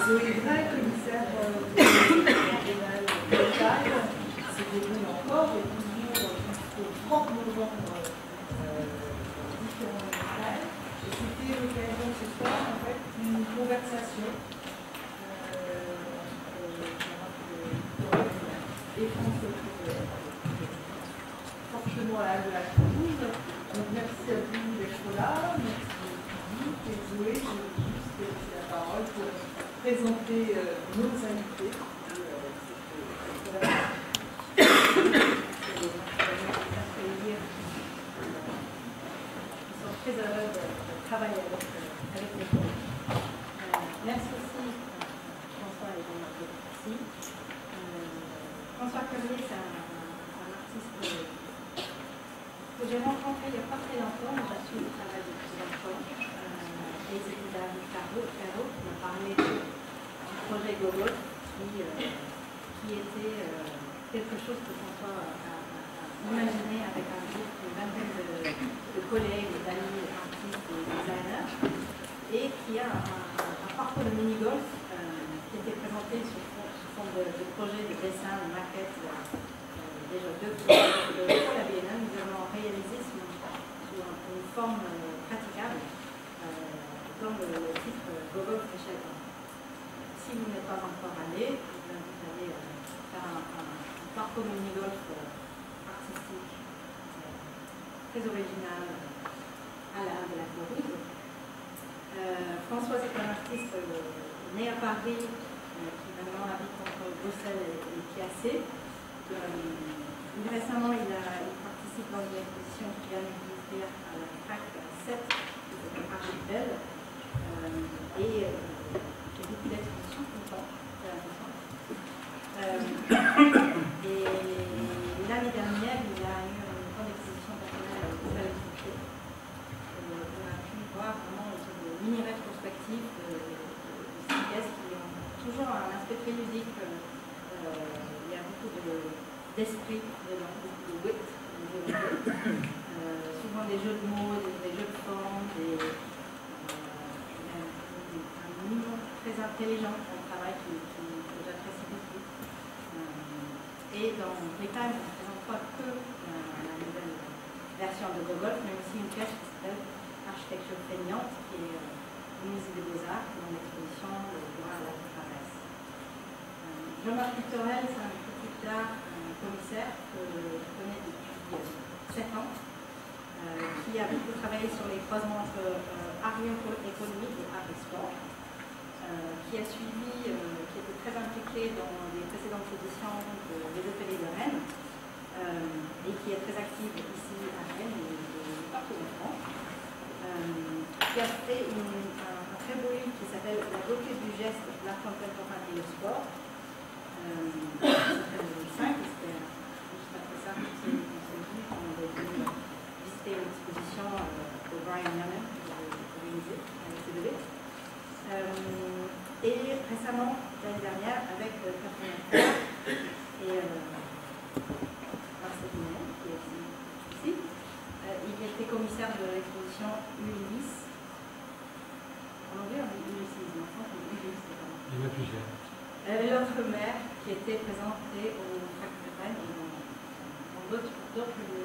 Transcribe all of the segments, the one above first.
Zoé Gray, commissaire régional local, se déroule encore et toujours jusqu'au 30 novembre différents locales. Et c'était l'occasion ce soir en fait d'une conversation et François fortement à la Toulouse. Donc merci à vous d'être là, merci au public. Et Zoé, je vais juste laisser la parole pour présenter nos invités. Nous sommes très heureux de travailler avec les collègues. Merci aussi François et Jean-Marc ici. François Cormier, c'est un artiste que j'ai rencontré il n'y a pas très longtemps, mais j'ai suivi le travail depuis longtemps. Et c'est David Caro qui m'a parlé du projet Gogol, qui était quelque chose que François a imaginé avec un groupe, une vingtaine de collègues, d'amis, artistes et designers, et qui a un parcours de mini-golf qui était présenté sous forme de projet de dessin, de maquette, déjà deux pour la Biennale. Nous avons réalisé sous une forme praticable dans le titre Gogol Fréchette. Si vous n'êtes pas encore allé, je vous invite à aller faire un parcours mini-golf artistique très original à l'art de la Toulouse. François est un artiste né à Paris, qui maintenant habite entre Bruxelles et Piacé. Récemment, il participe dans une exposition qui vient d'exister à la FRAC 7, qui s'appelle Archipel. Et j'ai beaucoup d'expositions tout le temps, j'ai l'impression. Et l'année dernière, il a eu une grande exposition personnelle à l'Hôpital des Pompiers. On a pu voir vraiment une sorte de mini-rétrospective de ces pièces qui ont toujours un aspect très ludique. Il y a beaucoup d'esprit dedans, beaucoup de wit, souvent des jeux de mots, des jeux de forme, un humour très intelligent dans le travail que j'apprécie beaucoup. Et dans les Times, on ne présente pas que la nouvelle version de Gogol, mais aussi une pièce qui s'appelle Architecture feignante, qui est au Musée des Beaux-Arts, dans l'exposition de Laura à la Traverse. Jean-Marc Pictorel, c'est un critique d'art, commissaire que je connais depuis 7 ans, qui a beaucoup travaillé sur les croisements entre art économique et art et sport, qui a suivi, qui était très impliqué dans les précédentes éditions des ateliers de Rennes, et qui est très active ici à Rennes et partout en France, qui a fait un très beau livre qui s'appelle La beauté du geste, l'art contemporain et le sport. Ça s'appelle 2005, et c'était juste après ça qu'on s'est vu, qu'on avait venu visiter une exposition de Brian Young, qui avait organisée avec CDB. Et récemment, l'année dernière, avec Catherine Leclerc et Marcel Guinet, qui est aussi ici, il était commissaire de l'exposition Ulysse. En anglais, on dit Ulysses, mais en France, on dit Ulysse. Il y en a plusieurs. L'autre mère qui était présentée au FRAC de Rennes et dans d'autres lieux.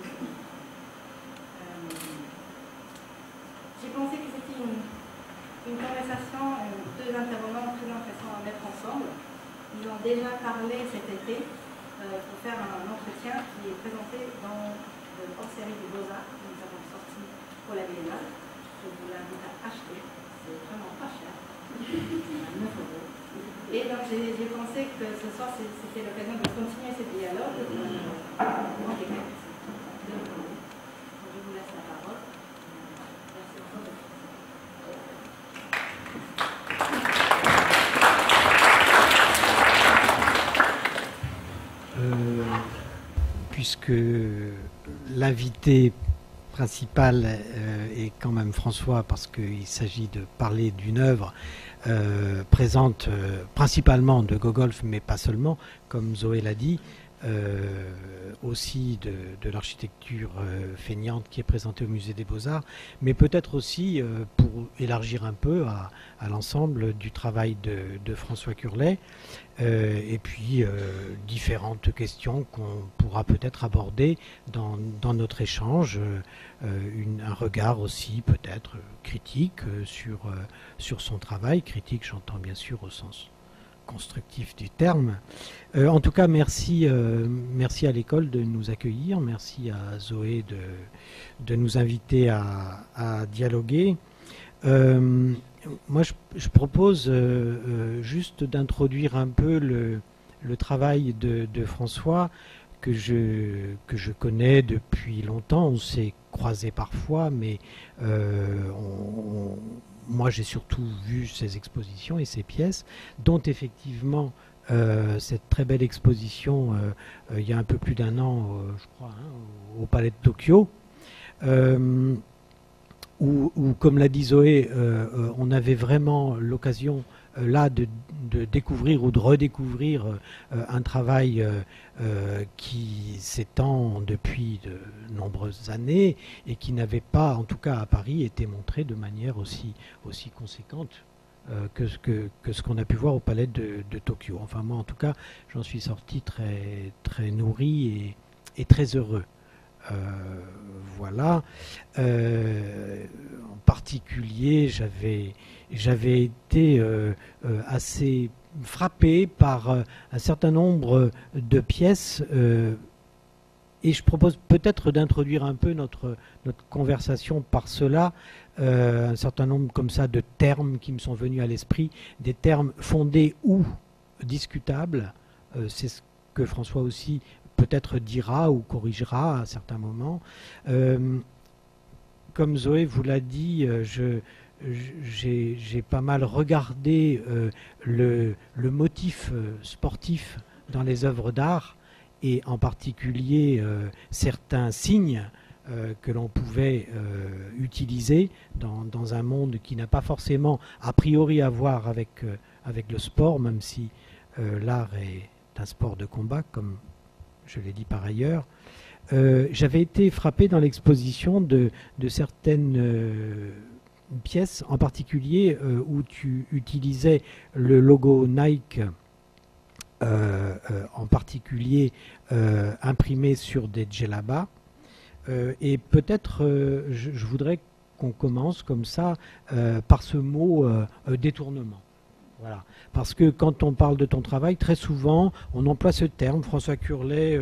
J'ai pensé que c'était une conversation, deux intervenants très intéressants à mettre ensemble. Ils ont déjà parlé cet été pour faire un entretien qui est présenté dans le hors-série des Beaux-Arts que nous avons sorti pour la Biennale. Je vous l'invite à acheter, c'est vraiment pas cher, 9 €. Et donc j'ai pensé que ce soir c'était l'occasion de continuer ce dialogue. Je vous laisse la parole. Merci beaucoup. Puisque l'invité principal est quand même François, parce qu'il s'agit de parler d'une œuvre présente principalement de Gogol, mais pas seulement, comme Zoé l'a dit, aussi de l'architecture feignante qui est présentée au Musée des Beaux-Arts, mais peut-être aussi pour élargir un peu à l'ensemble du travail de François Curlet, et puis différentes questions qu'on pourra peut-être aborder dans notre échange, un regard aussi peut-être critique sur son travail, critique j'entends bien sûr au sens constructif du terme. En tout cas, merci à l'école de nous accueillir, merci à Zoé de nous inviter à dialoguer. Moi, je propose juste d'introduire un peu le travail de François, que je connais depuis longtemps. On s'est croisés parfois, mais moi j'ai surtout vu ses expositions et ses pièces, dont effectivement cette très belle exposition il y a un peu plus d'un an, je crois, au Palais de Tokyo, où comme l'a dit Zoé, on avait vraiment l'occasion là de découvrir ou de redécouvrir un travail qui s'étend depuis de nombreuses années et qui n'avait pas, en tout cas à Paris, été montré de manière aussi conséquente que ce qu'on a pu voir au Palais de Tokyo. Enfin moi en tout cas j'en suis sorti très, très nourri et très heureux. Voilà. En particulier, j'avais été assez frappé par un certain nombre de pièces, et je propose peut-être d'introduire un peu notre conversation par cela, un certain nombre comme ça de termes qui me sont venus à l'esprit, des termes fondés ou discutables. C'est ce que François aussi peut-être dira ou corrigera à certains moments. Comme Zoé vous l'a dit, j'ai pas mal regardé le motif sportif dans les œuvres d'art, et en particulier certains signes que l'on pouvait utiliser dans un monde qui n'a pas forcément a priori à voir avec le sport, même si l'art est un sport de combat, comme je l'ai dit par ailleurs. J'avais été frappé dans l'exposition de certaines pièces, en particulier où tu utilisais le logo Nike, en particulier imprimé sur des djellabas. Et peut-être je voudrais qu'on commence comme ça par ce mot détournement. Voilà. Parce que quand on parle de ton travail, très souvent, on emploie ce terme. François Curlet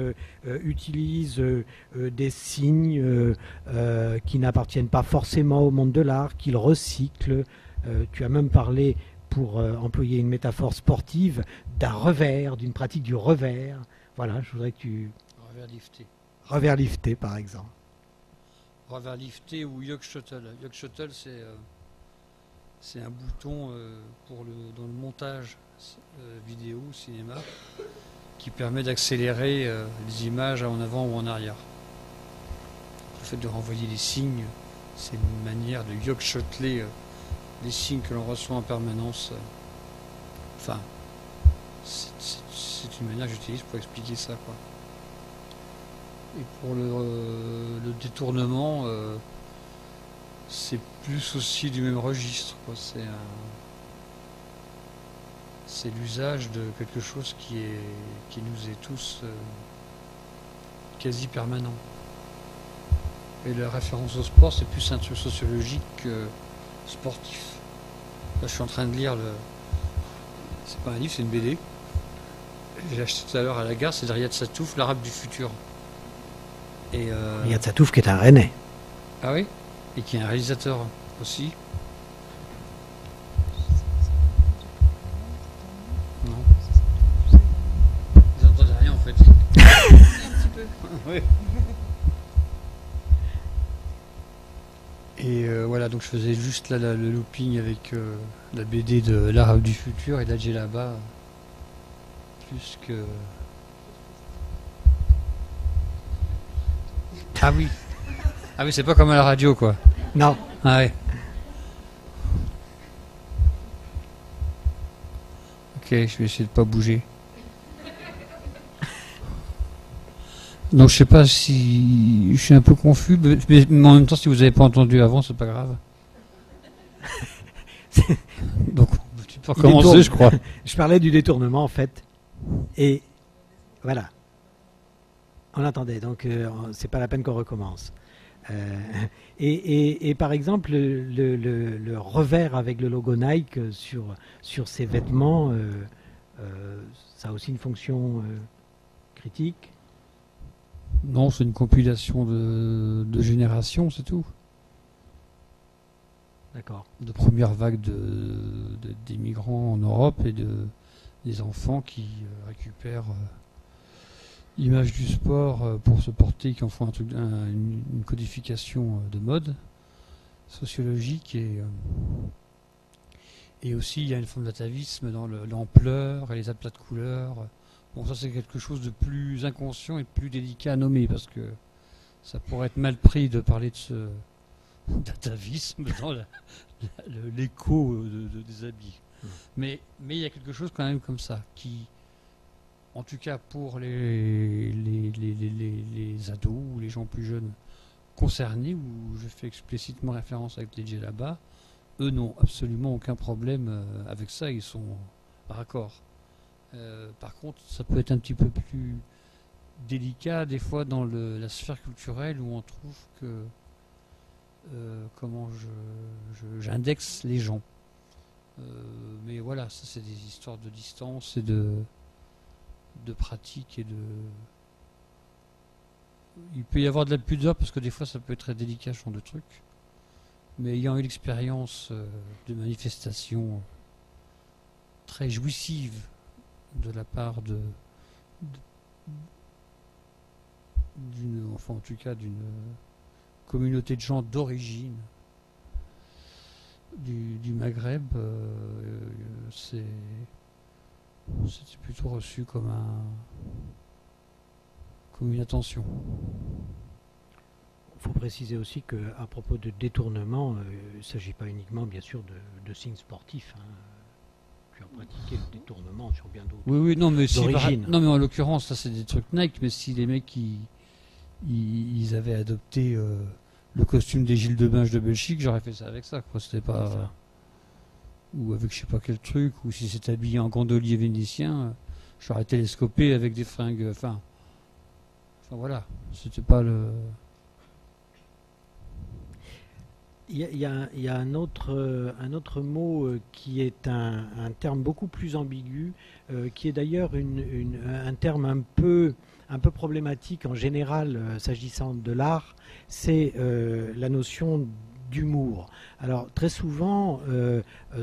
utilise des signes qui n'appartiennent pas forcément au monde de l'art, qu'il recycle. Tu as même parlé, pour employer une métaphore sportive, d'un revers, d'une pratique du revers. Voilà, je voudrais que tu... Revers lifté. Revers lifté, par exemple. Revers lifté ou yoke shuttle. Yoke shuttle, c'est un bouton dans le montage vidéo, cinéma, qui permet d'accélérer les images en avant ou en arrière. Le fait de renvoyer les signes, c'est une manière de yoke shuttler les signes que l'on reçoit en permanence. Enfin, c'est une manière que j'utilise pour expliquer ça, quoi. Et pour le détournement, c'est plus aussi du même registre, quoi. C'est l'usage de quelque chose qui nous est tous quasi permanent. Et la référence au sport, c'est plus un truc sociologique que sportif. Là, je suis en train de lire c'est pas un livre, c'est une BD. J'ai acheté tout à l'heure à la gare, c'est de Riyad Satouf, l'Arabe du futur. Et Riyad Satouf qui est un Rennais. Ah oui? Et qui est un réalisateur aussi. Non. Vous n'entendez rien en fait. Un petit peu. Oui. Et voilà, donc je faisais juste là le looping avec la BD de l'Arabe du futur et la djellaba. Plus que... Ah oui. Ah oui, c'est pas comme à la radio, quoi. Non. Ah ouais. Ok, je vais essayer de pas bouger. Donc je sais pas si je suis un peu confus, mais en même temps si vous n'avez pas entendu avant, c'est pas grave. Donc tu peux recommencer, je crois. Je parlais du détournement en fait, et voilà. On entendait, donc c'est pas la peine qu'on recommence. Et par exemple, le revers avec le logo Nike sur ses vêtements, ça a aussi une fonction critique. Non, c'est une compilation de générations, c'est tout. D'accord. De première vague des migrants en Europe et des enfants qui récupèrent l'image du sport pour se porter, qui en font une codification de mode sociologique et aussi il y a une forme d'atavisme dans l'ampleur et les aplats de couleurs. Bon, ça c'est quelque chose de plus inconscient et de plus délicat à nommer parce que ça pourrait être mal pris de parler de ce d'atavisme dans l'écho des habits. Mais il y a quelque chose quand même comme ça qui, en tout cas pour les ados ou les gens plus jeunes concernés, où je fais explicitement référence avec les djellabas, eux n'ont absolument aucun problème avec ça, ils sont raccord. Par contre, ça peut être un petit peu plus délicat des fois dans la sphère culturelle où on trouve que comment j'indexe les gens. Mais voilà, ça c'est des histoires de distance et de pratique et il peut y avoir de la pudeur parce que des fois ça peut être très délicat ce genre de truc. Mais ayant eu l'expérience de manifestations très jouissives de la part enfin en tout cas d'une communauté de gens d'origine du Maghreb, c'était plutôt reçu comme une attention. Il faut préciser aussi qu'à propos de détournement, il ne s'agit pas uniquement bien sûr de signes sportifs. Tu as pratiqué le détournement sur bien d'autres. Oui, non, mais non, mais en l'occurrence, là c'est des trucs Nike, mais si les mecs ils avaient adopté le costume des Gilles de Binge de Belgique, j'aurais fait ça avec ça, quoi. C'était pas ça. Ou avec je sais pas quel truc, ou si c'était habillé en gondolier vénitien, j'aurais télescopé avec des fringues. Enfin voilà, c'était pas le. Il y a un autre mot qui est un terme beaucoup plus ambigu, qui est d'ailleurs un terme un peu problématique en général s'agissant de l'art, c'est la notion d'humour. Alors très souvent,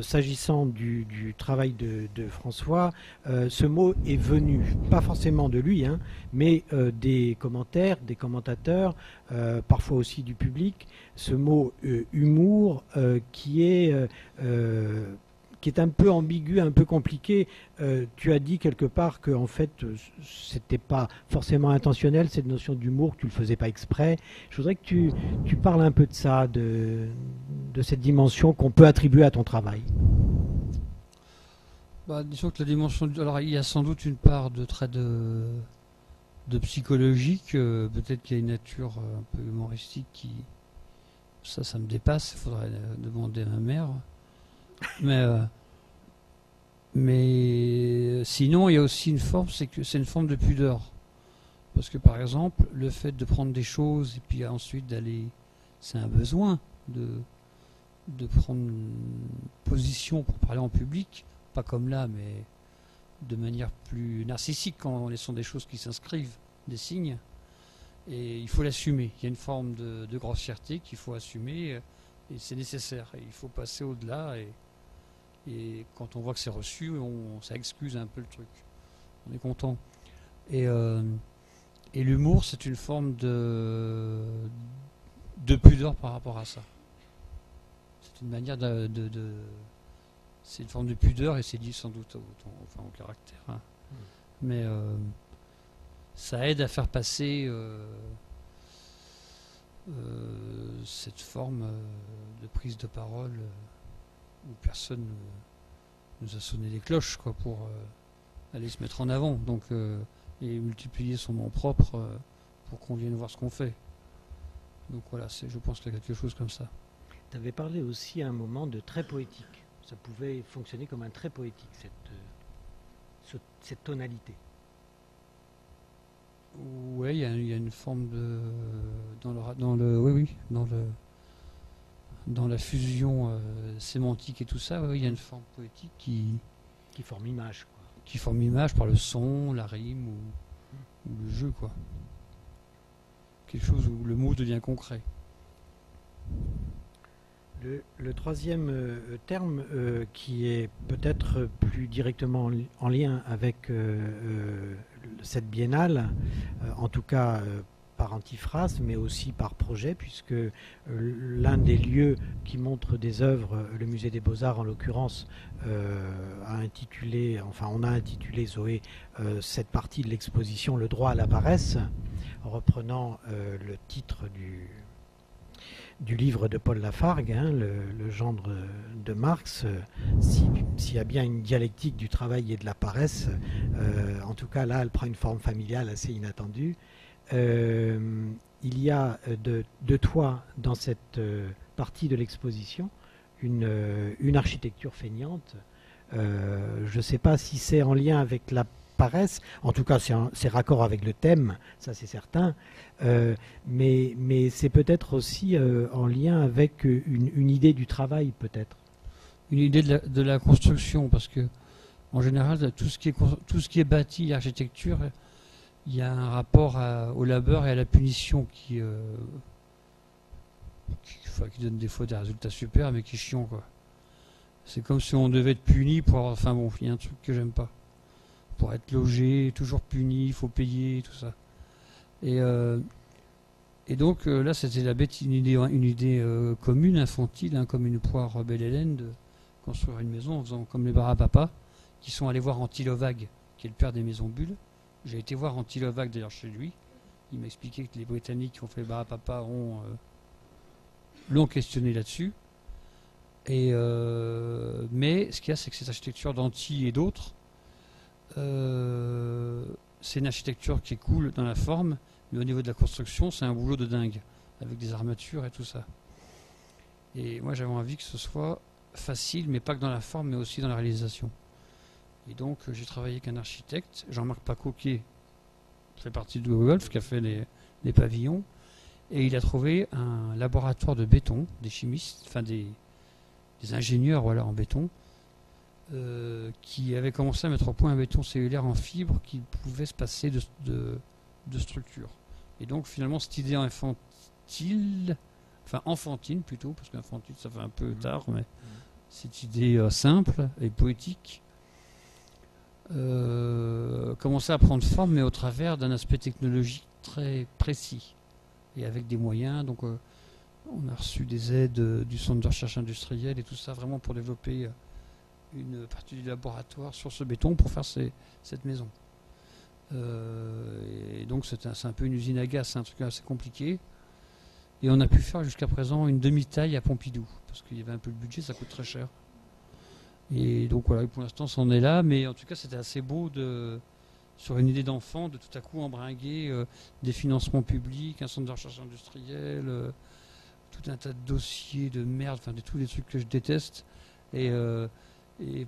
s'agissant du travail de François, ce mot est venu, pas forcément de lui, mais des commentaires, des commentateurs, parfois aussi du public, ce mot humour qui est un peu ambigu, un peu compliqué. Tu as dit quelque part que en fait, c'était pas forcément intentionnel cette notion d'humour, que tu le faisais pas exprès. Je voudrais que tu parles un peu de ça, de cette dimension qu'on peut attribuer à ton travail. Disons que la dimension. Alors, il y a sans doute une part de trait de psychologique. Peut-être qu'il y a une nature un peu humoristique qui. Ça me dépasse. Il faudrait demander à ma mère. Mais sinon, il y a aussi une forme, c'est une forme de pudeur. Parce que par exemple, le fait de prendre des choses et puis ensuite d'aller, c'est un besoin de prendre une position pour parler en public, pas comme là, mais de manière plus narcissique en laissant des choses qui s'inscrivent, des signes. Et il faut l'assumer. Il y a une forme de grossièreté qu'il faut assumer et c'est nécessaire. Et il faut passer au-delà et quand on voit que c'est reçu, ça excuse un peu le truc. On est content. Et l'humour, c'est une forme de pudeur par rapport à ça. C'est une manière c'est une forme de pudeur et c'est lié sans doute au caractère. Mais ça aide à faire passer cette forme de prise de parole où personne nous a sonné les cloches pour aller se mettre en avant. Donc, et multiplier son nom propre pour qu'on vienne voir ce qu'on fait. Donc voilà, je pense qu'il y a quelque chose comme ça. Tu avais parlé aussi à un moment de trait poétique. Ça pouvait fonctionner comme un trait poétique, cette tonalité. Oui, il y a une forme de dans la fusion sémantique et tout ça, il y a une forme poétique qui forme image, quoi. Qui forme image par le son, la rime ou le jeu, quoi. Quelque chose où le mot devient concret. Le troisième terme qui est peut-être plus directement en lien avec cette biennale, en tout cas par antiphrase, mais aussi par projet, puisque l'un des lieux qui montre des œuvres, le musée des Beaux-Arts en l'occurrence, on a intitulé Zoé cette partie de l'exposition Le droit à la paresse, en reprenant le titre du livre de Paul Lafargue, le gendre de Marx. S'il y a bien une dialectique du travail et de la paresse, en tout cas là elle prend une forme familiale assez inattendue. Il y a de toi dans cette partie de l'exposition une architecture feignante. Je ne sais pas si c'est en lien avec la paresse, en tout cas c'est raccord avec le thème, ça c'est certain, mais c'est peut-être aussi en lien avec une idée du travail, peut-être. Une idée de la construction, parce que en général tout ce qui est bâti, l'architecture, il y a un rapport au labeur et à la punition qui donne des fois des résultats super, mais qui est chiant, quoi. C'est comme si on devait être puni pour avoir... Enfin bon, il y a un truc que j'aime pas. Pour être logé, toujours puni, il faut payer, tout ça. Et donc là, c'était une idée commune, infantile, comme une poire belle Hélène, de construire une maison en faisant comme les bars à papa, qui sont allés voir Antilovag, qui est le père des maisons bulles. J'ai été voir Antilovag d'ailleurs chez lui. Il m'a expliqué que les Britanniques qui ont fait les bars à papa l'ont questionné là-dessus. Mais ce qu'il y a, c'est que cette architecture d'Anti et d'autres, c'est une architecture qui est cool dans la forme, mais au niveau de la construction, c'est un boulot de dingue, avec des armatures et tout ça. Et moi, j'avais envie que ce soit facile, mais pas que dans la forme, mais aussi dans la réalisation. Et donc, j'ai travaillé avec un architecte, Jean-Marc Paco, qui fait partie de Golf, qui a fait les pavillons, et il a trouvé un laboratoire de béton, des chimistes, enfin des ingénieurs en béton, qui avaient commencé à mettre au point un béton cellulaire en fibre qui pouvait se passer de structure. Et donc finalement cette idée enfantine plutôt, parce qu'infantile ça fait un peu tard, mais cette idée simple et poétique commençait à prendre forme, mais au travers d'un aspect technologique très précis et avec des moyens. Donc on a reçu des aides du Centre de recherche industrielle et tout ça, vraiment pour développer une partie du laboratoire sur ce béton pour faire cette maison. Et donc c'est un peu une usine à gaz, c'est un truc assez compliqué. Et on a pu faire jusqu'à présent une demi-taille à Pompidou, parce qu'il y avait un peu le budget, ça coûte très cher. Et donc voilà, pour l'instant c'en est là, mais en tout cas c'était assez beau sur une idée d'enfant, de tout à coup embringuer des financements publics, un centre de recherche industrielle, tout un tas de dossiers de merde, enfin de tous les trucs que je déteste, et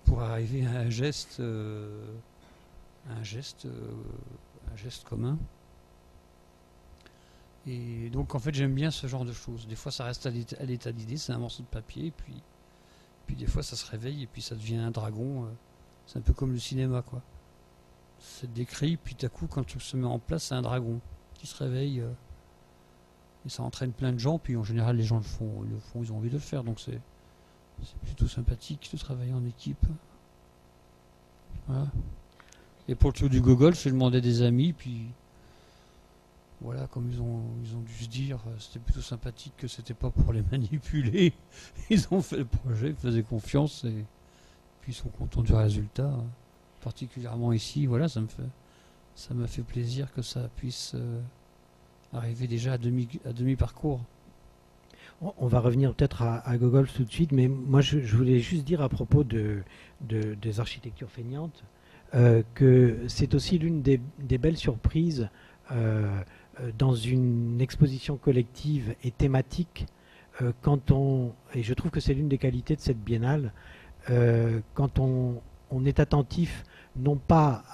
pour arriver à un geste commun. Et donc en fait j'aime bien ce genre de choses. Des fois ça reste à l'état d'idée, c'est un morceau de papier, puis des fois ça se réveille et puis ça devient un dragon. C'est un peu comme le cinéma, quoi. C'est décrit, puis tout à coup quand tout se met en place, c'est un dragon qui se réveille. Et ça entraîne plein de gens, puis en général les gens le font, ils ont envie de le faire, donc c'est plutôt sympathique de travailler en équipe. Voilà. Et pour le truc du Gogol, j'ai demandé des amis, puis voilà, comme ils ont dû se dire, c'était plutôt sympathique que c'était pas pour les manipuler. Ils ont fait le projet, ils faisaient confiance, et puis ils sont contents du résultat. Particulièrement ici, voilà, ça m'a fait plaisir que ça puisse arriver déjà à demi-parcours. On va revenir peut-être à Gogol tout de suite, mais moi je voulais juste dire à propos des architectures feignantes que c'est aussi l'une des belles surprises dans une exposition collective et thématique, et je trouve que c'est l'une des qualités de cette biennale, quand on est attentif non pas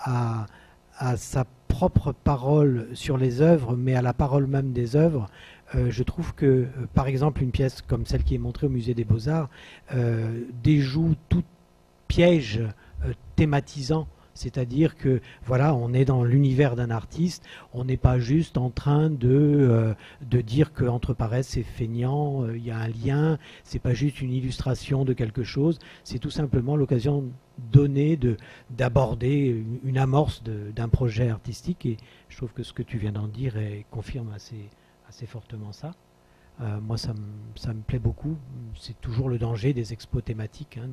à sa propre parole sur les œuvres, mais à la parole même des œuvres, je trouve que, par exemple, une pièce comme celle qui est montrée au Musée des Beaux-Arts déjoue tout piège thématisant. C'est-à-dire que voilà, on est dans l'univers d'un artiste, on n'est pas juste en train de dire qu'entre Paresse et Feignant, il y a un lien, c'est pas juste une illustration de quelque chose, c'est tout simplement l'occasion donnée d'aborder une amorce d'un projet artistique, et je trouve que ce que tu viens d'en dire confirme assez fortement ça. Moi, ça me plaît beaucoup. C'est toujours le danger des expos thématiques, hein,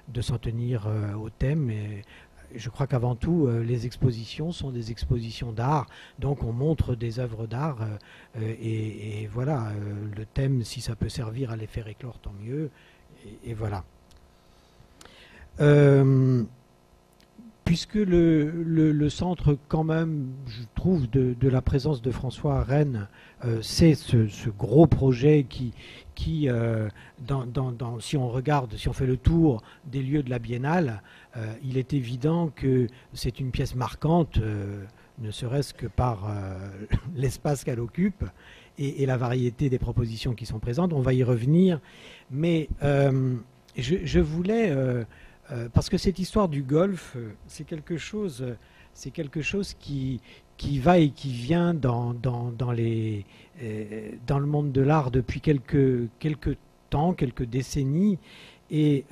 de s'en tenir au thème. Et je crois qu'avant tout, les expositions sont des expositions d'art. Donc, on montre des œuvres d'art. Et voilà, le thème, si ça peut servir à les faire éclore, tant mieux. Et voilà. Puisque le centre, quand même, je trouve, de la présence de François à Rennes, c'est ce gros projet qui si on regarde, si on fait le tour des lieux de la Biennale, il est évident que c'est une pièce marquante, ne serait-ce que par l'espace qu'elle occupe et la variété des propositions qui sont présentes. On va y revenir, mais je voulais... parce que cette histoire du golf, c'est quelque chose qui va et qui vient dans le monde de l'art depuis quelques temps, quelques décennies. Et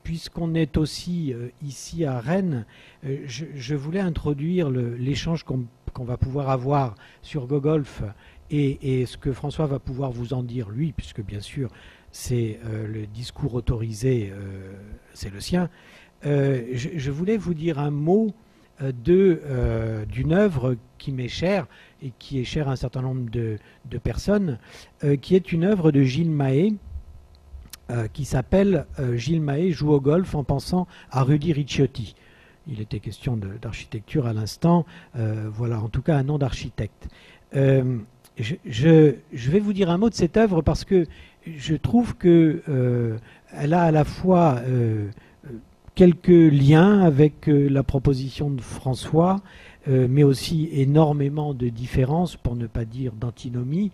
puisqu'on est aussi ici à Rennes, je voulais introduire l'échange qu'on va pouvoir avoir sur GoGolf et ce que François va pouvoir vous en dire, lui, puisque bien sûr, c'est le discours autorisé, c'est le sien. Je voulais vous dire un mot d'une œuvre qui m'est chère et qui est chère à un certain nombre de personnes, qui est une œuvre de Gilles Mahé, qui s'appelle Gilles Mahé joue au golf en pensant à Rudy Ricciotti. Il était question d'architecture à l'instant, voilà en tout cas un nom d'architecte. Je vais vous dire un mot de cette œuvre parce que je trouve qu'elle a à la fois quelques liens avec la proposition de François, mais aussi énormément de différences, pour ne pas dire d'antinomie.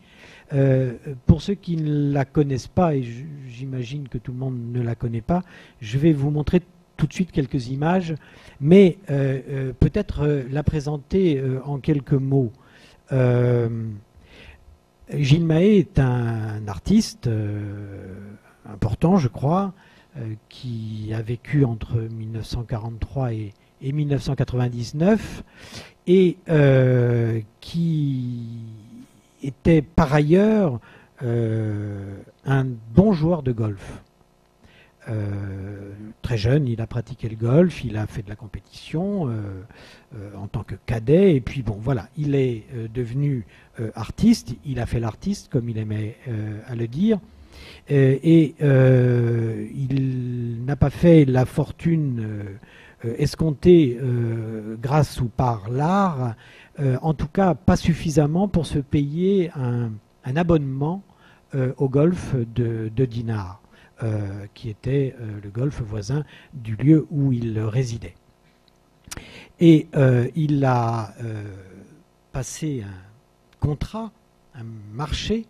Pour ceux qui ne la connaissent pas, et j'imagine que tout le monde ne la connaît pas, je vais vous montrer tout de suite quelques images, mais peut-être la présenter en quelques mots. Gilles Mahé est un artiste important, je crois, qui a vécu entre 1943 et 1999 et qui était par ailleurs un bon joueur de golf. Très jeune, il a pratiqué le golf, il a fait de la compétition en tant que cadet, et puis bon, voilà, il est devenu artiste, il a fait l'artiste, comme il aimait à le dire, et il n'a pas fait la fortune escomptée grâce ou par l'art, en tout cas pas suffisamment pour se payer un abonnement au golf de Dinard. Qui était le golf voisin du lieu où il résidait. Et il a passé un contrat, un marché,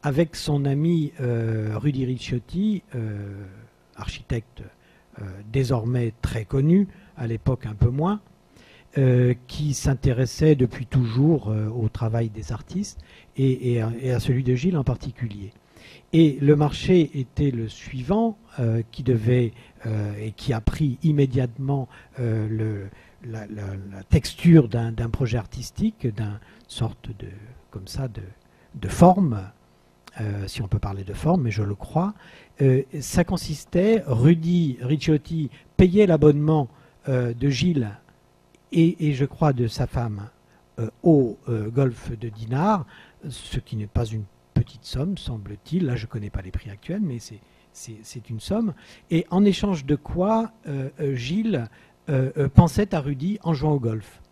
avec son ami Rudy Ricciotti, architecte désormais très connu, à l'époque un peu moins, qui s'intéressait depuis toujours au travail des artistes et à celui de Gilles en particulier. Et le marché était le suivant, qui devait et qui a pris immédiatement la texture d'un projet artistique, d'une sorte de forme, si on peut parler de forme, mais je le crois. Ça consistait, Rudy Ricciotti payait l'abonnement de Gilles et je crois de sa femme au golf de Dinard, ce qui n'est pas une petite somme, semble-t-il. Là, je ne connais pas les prix actuels, mais c'est une somme. Et en échange de quoi Gilles pensait à Rudy en jouant au golf.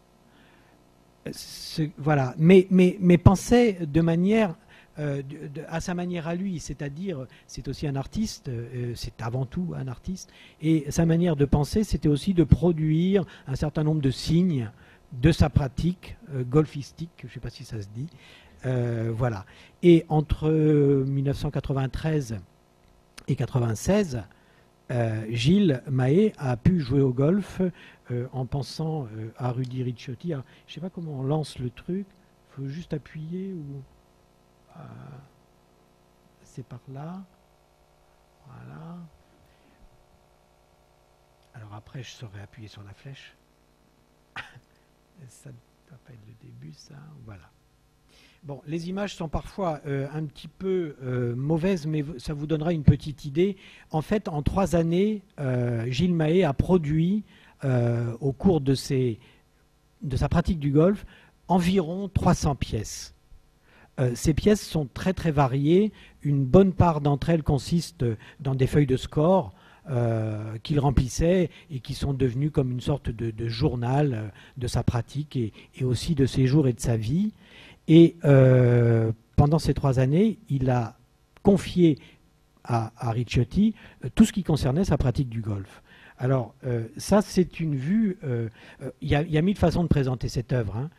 Voilà, mais pensait de manière à sa manière à lui, c'est-à-dire c'est aussi un artiste, c'est avant tout un artiste, et sa manière de penser, c'était aussi de produire un certain nombre de signes de sa pratique golfistique, je ne sais pas si ça se dit, voilà. Et entre 1993 et 96, Gilles Mahé a pu jouer au golf en pensant à Rudy Ricciotti. Alors, je ne sais pas comment on lance le truc, il faut juste appuyer ou... c'est par là. Voilà. Alors après, je saurais appuyer sur la flèche. Ça ne doit pas être le début, ça. Voilà. Bon, les images sont parfois un petit peu mauvaises, mais ça vous donnera une petite idée. En fait, en 3 années, Gilles Mahé a produit, au cours de sa pratique du golf, environ 300 pièces. Ces pièces sont très très variées. Une bonne part d'entre elles consistent dans des feuilles de score qu'il remplissait et qui sont devenues comme une sorte de journal de sa pratique et aussi de ses jours et de sa vie. Et pendant ces 3 années, il a confié à Ricciotti tout ce qui concernait sa pratique du golf. Alors ça, c'est une vue... Il y a 1000 façons de présenter cette œuvre, hein.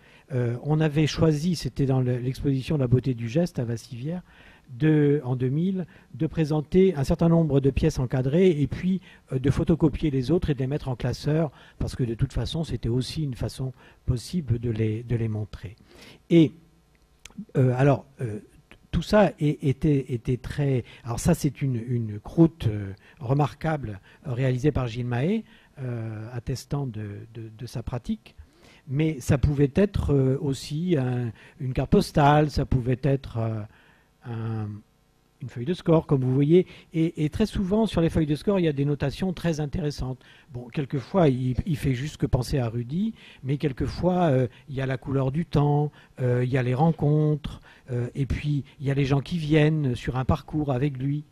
On avait choisi, c'était dans l'exposition La beauté du geste à Vassivière, en 2000, de présenter un certain nombre de pièces encadrées et puis de photocopier les autres et de les mettre en classeur, parce que de toute façon, c'était aussi une façon possible de les montrer. Et alors, tout ça était très... Alors ça, c'est une croûte remarquable réalisée par Gilles Mahé, attestant de sa pratique. Mais ça pouvait être aussi une carte postale, ça pouvait être une feuille de score, comme vous voyez. Et très souvent, sur les feuilles de score, il y a des notations très intéressantes. Bon, quelquefois, il fait juste que penser à Rudy, mais quelquefois, il y a la couleur du temps, il y a les rencontres, et puis il y a les gens qui viennent sur un parcours avec lui.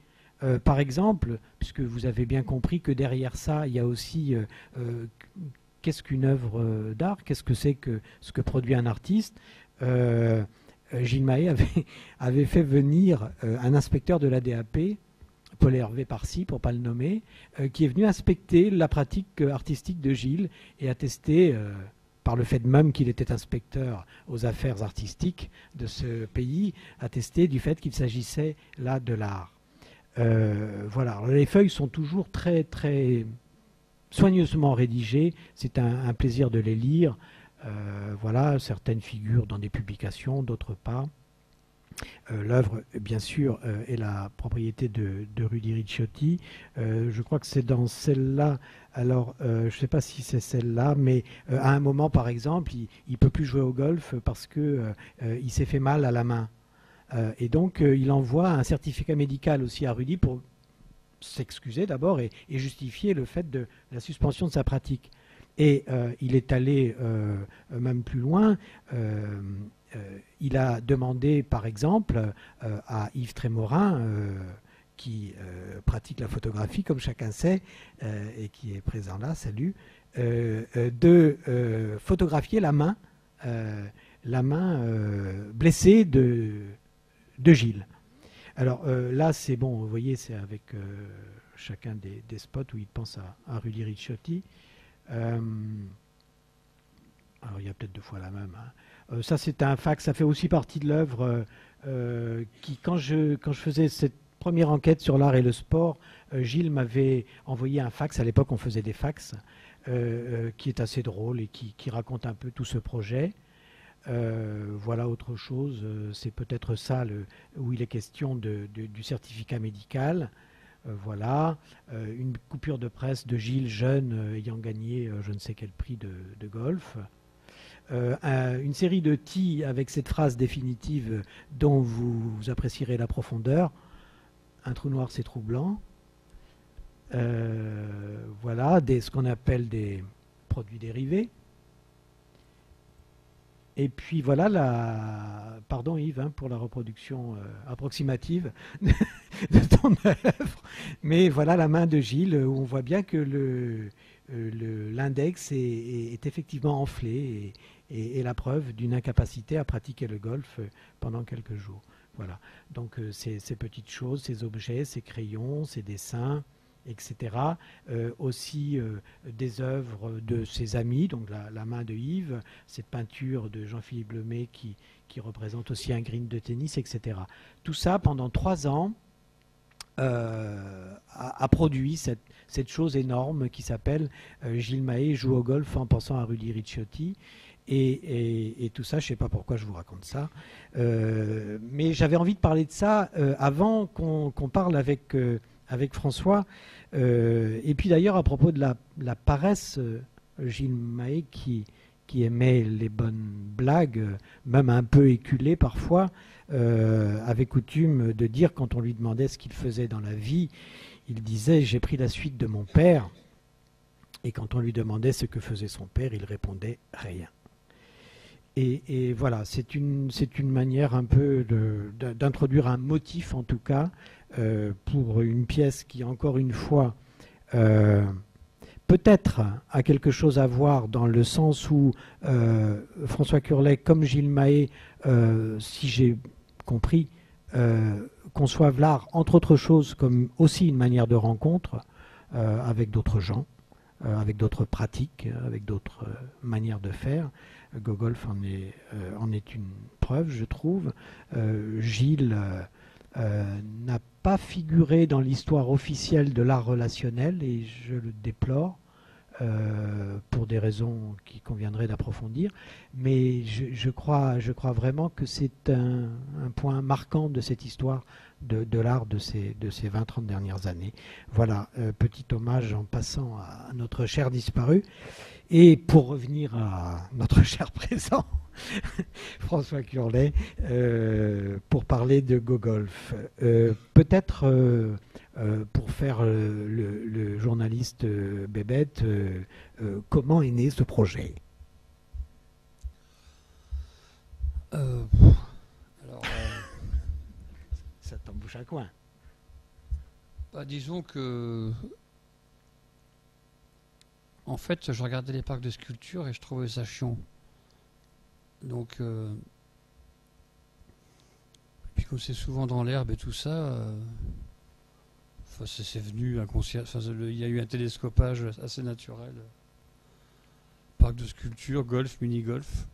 Par exemple, puisque vous avez bien compris que derrière ça, il y a aussi... qu'est-ce qu'une œuvre d'art? Qu'est-ce que c'est que ce que produit un artiste? Gilles Mahé avait fait venir un inspecteur de la DAP, Paul Hervé Parcy, pour ne pas le nommer, qui est venu inspecter la pratique artistique de Gilles et attester, par le fait même qu'il était inspecteur aux affaires artistiques de ce pays, attester du fait qu'il s'agissait là de l'art. Voilà. Alors, les feuilles sont toujours très, très soigneusement rédigées. C'est un plaisir de les lire. Voilà, certaines figurent dans des publications, d'autres pas. L'œuvre, bien sûr, est la propriété de Rudy Ricciotti. Je crois que c'est dans celle-là. Alors, je ne sais pas si c'est celle-là, mais à un moment, par exemple, il ne peut plus jouer au golf parce qu'il s'est fait mal à la main. Et donc, il envoie un certificat médical aussi à Rudy pour s'excuser d'abord et justifier le fait de la suspension de sa pratique. Et il est allé même plus loin. Il a demandé, par exemple, à Yves Trémorin, qui pratique la photographie, comme chacun sait, et qui est présent là, salut, de photographier la main blessée de Gilles. Alors là, c'est bon, vous voyez, c'est avec chacun des spots où il pense à Rudy Ricciotti. Alors il y a peut-être 2 fois la même. Hein. Ça, c'est un fax, ça fait aussi partie de l'œuvre qui, quand je faisais cette première enquête sur l'art et le sport, Gilles m'avait envoyé un fax. À l'époque, on faisait des fax, qui est assez drôle et qui raconte un peu tout ce projet. Voilà autre chose, c'est peut-être ça où il est question du certificat médical. Voilà, une coupure de presse de Gilles jeune ayant gagné je ne sais quel prix de golf. Une série de tis avec cette phrase définitive dont vous apprécierez la profondeur. Un trou noir, c'est troublant. Voilà, ce qu'on appelle des produits dérivés. Et puis voilà, pardon Yves, hein, pour la reproduction approximative de ton œuvre, mais voilà la main de Gilles où on voit bien que l'index est effectivement enflé et est la preuve d'une incapacité à pratiquer le golf pendant quelques jours. Voilà. Donc ces petites choses, ces objets, ces crayons, ces dessins, etc. Aussi des œuvres de ses amis, donc la main de Yves, cette peinture de Jean-Philippe Lemay qui représente aussi un green de tennis, etc. Tout ça, pendant 3 ans, a produit cette chose énorme qui s'appelle Gilles Mahé joue au golf en pensant à Rudy Ricciotti. Et tout ça, je ne sais pas pourquoi je vous raconte ça. Mais j'avais envie de parler de ça avant qu'on parle avec François. Et puis d'ailleurs, à propos de la paresse, Gilles Mahé qui aimait les bonnes blagues, même un peu éculées parfois, avait coutume de dire, quand on lui demandait ce qu'il faisait dans la vie, il disait « j'ai pris la suite de mon père ». Et quand on lui demandait ce que faisait son père, il répondait « rien ». Et voilà, c'est une manière un peu d'introduire un motif, en tout cas, pour une pièce qui, encore une fois, peut-être a quelque chose à voir dans le sens où François Curlet, comme Gilles Mahé, si j'ai compris, conçoivent l'art, entre autres choses, comme aussi une manière de rencontre avec d'autres gens, avec d'autres pratiques, avec d'autres manières de faire. Gogolf en est une preuve, je trouve. Gilles n'a pas figuré dans l'histoire officielle de l'art relationnel et je le déplore pour des raisons qui conviendraient d'approfondir. Mais je crois vraiment que c'est un point marquant de cette histoire de l'art de ces 20-30 dernières années. Voilà, petit hommage en passant à notre cher disparu. Et pour revenir à notre cher présent, François Curlet, pour parler de Gogolf. Peut-être pour faire le journaliste Bébête, comment est né ce projet? Alors, ça t'embouche un coin. Disons que en fait, je regardais les parcs de sculpture et je trouvais ça chiant. Donc, puis comme c'est souvent dans l'herbe et tout ça, c'est venu inconscient. Il y a eu un télescopage assez naturel. Parc de sculpture, golf, mini-golf.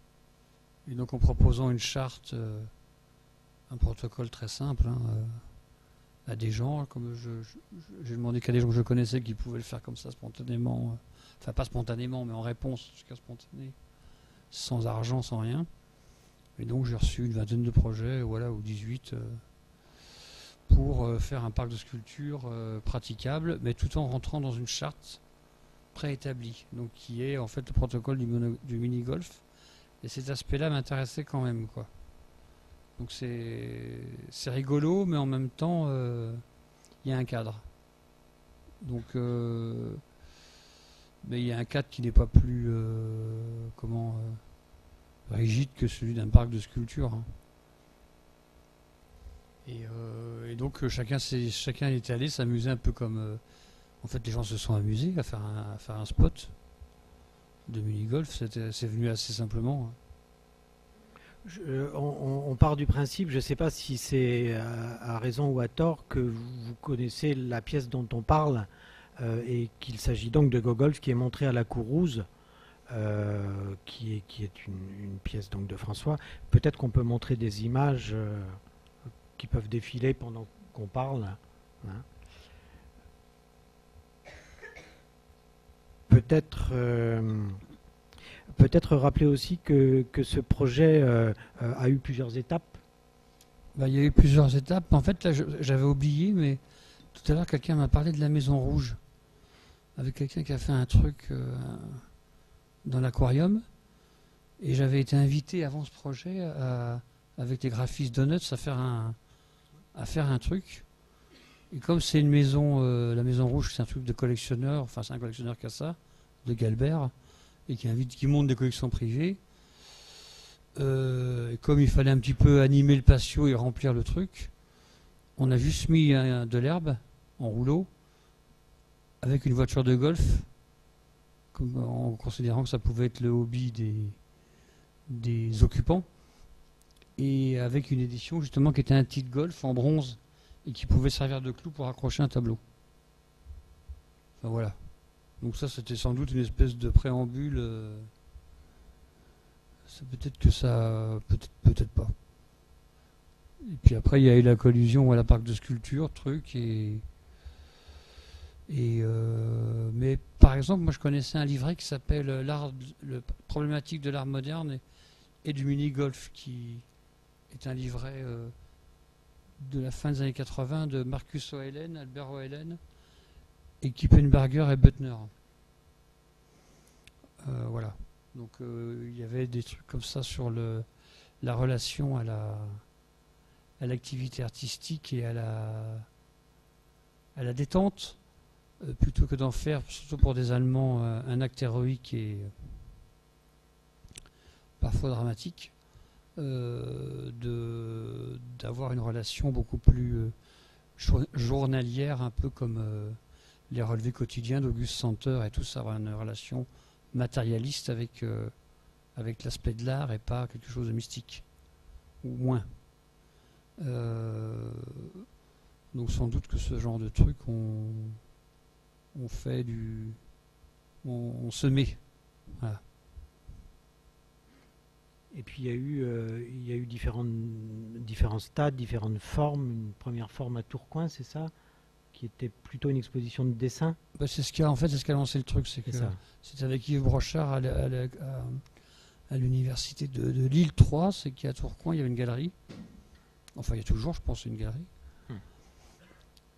Et donc en proposant une charte, un protocole très simple, à des gens, comme j'ai demandé qu'à des gens que je connaissais qui pouvaient le faire comme ça spontanément. Enfin, pas spontanément, mais en réponse, jusqu'à spontané, sans argent, sans rien. Et donc, j'ai reçu une 20aine de projets, voilà, ou 18, pour faire un parc de sculpture praticable, mais tout en rentrant dans une charte préétablie, donc qui est en fait le protocole du mini-golf. Et cet aspect-là m'intéressait quand même, quoi. Donc, c'est rigolo, mais en même temps, il y a un cadre. Donc, mais il y a un cadre qui n'est pas plus rigide que celui d'un parc de sculpture. Et donc chacun est allé s'amuser un peu comme en fait les gens se sont amusés à faire un spot de mini-golf. C'est venu assez simplement. On part du principe, je ne sais pas si c'est à raison ou à tort, que vous connaissez la pièce dont on parle. Et qu'il s'agit donc de Gogolf qui est montré à la Courrouze, qui est une pièce donc de François. Peut-être qu'on peut montrer des images qui peuvent défiler pendant qu'on parle. Hein. Peut-être rappeler aussi que ce projet a eu plusieurs étapes. Il y a eu plusieurs étapes. En fait, là, j'avais oublié, mais tout à l'heure, quelqu'un m'a parlé de la Maison Rouge. Avec quelqu'un qui a fait un truc dans l'aquarium. Et j'avais été invité avant ce projet avec les graphistes Donuts à faire un truc. Et comme c'est une maison, la Maison Rouge, c'est un truc de collectionneur, enfin c'est un collectionneur qui a ça, de Galbert, et qui monte des collections privées. Et comme il fallait un petit peu animer le patio et remplir le truc, on a juste mis de l'herbe en rouleau avec une voiture de golf en considérant que ça pouvait être le hobby des occupants, et avec une édition justement qui était un tee de golf en bronze et qui pouvait servir de clou pour accrocher un tableau. Enfin voilà. Donc ça, c'était sans doute une espèce de préambule. Peut-être que ça, peut-être pas. Et puis après, il y a eu la collusion à la parc de sculpture, truc, mais par exemple, moi je connaissais un livret qui s'appelle le problématique de l'art moderne et du mini-golf, qui est un livret de la fin des années 80 de Marcus O'Helen, Albert O'Helen, et Kippenberger et Butner. Voilà. Donc il y avait des trucs comme ça sur la relation à l'activité artistique et à la détente, plutôt que d'en faire, surtout pour des Allemands, un acte héroïque et parfois dramatique, d'avoir une relation beaucoup plus journalière, un peu comme les relevés quotidiens d'Auguste Santer et tout ça, avoir une relation matérialiste avec l'aspect de l'art et pas quelque chose de mystique, ou moins. Donc sans doute que ce genre de truc on fait on se met. Voilà. Et puis il y a eu différents stades, différentes formes. Une première forme à Tourcoing, c'est ça, qui était plutôt une exposition de dessin. Bah, c'est ce qui a lancé le truc, c'est que c'était avec Yves Brochard à l'université de Lille 3, c'est qu'à Tourcoing il y avait une galerie. Enfin, il y a toujours, je pense, une galerie.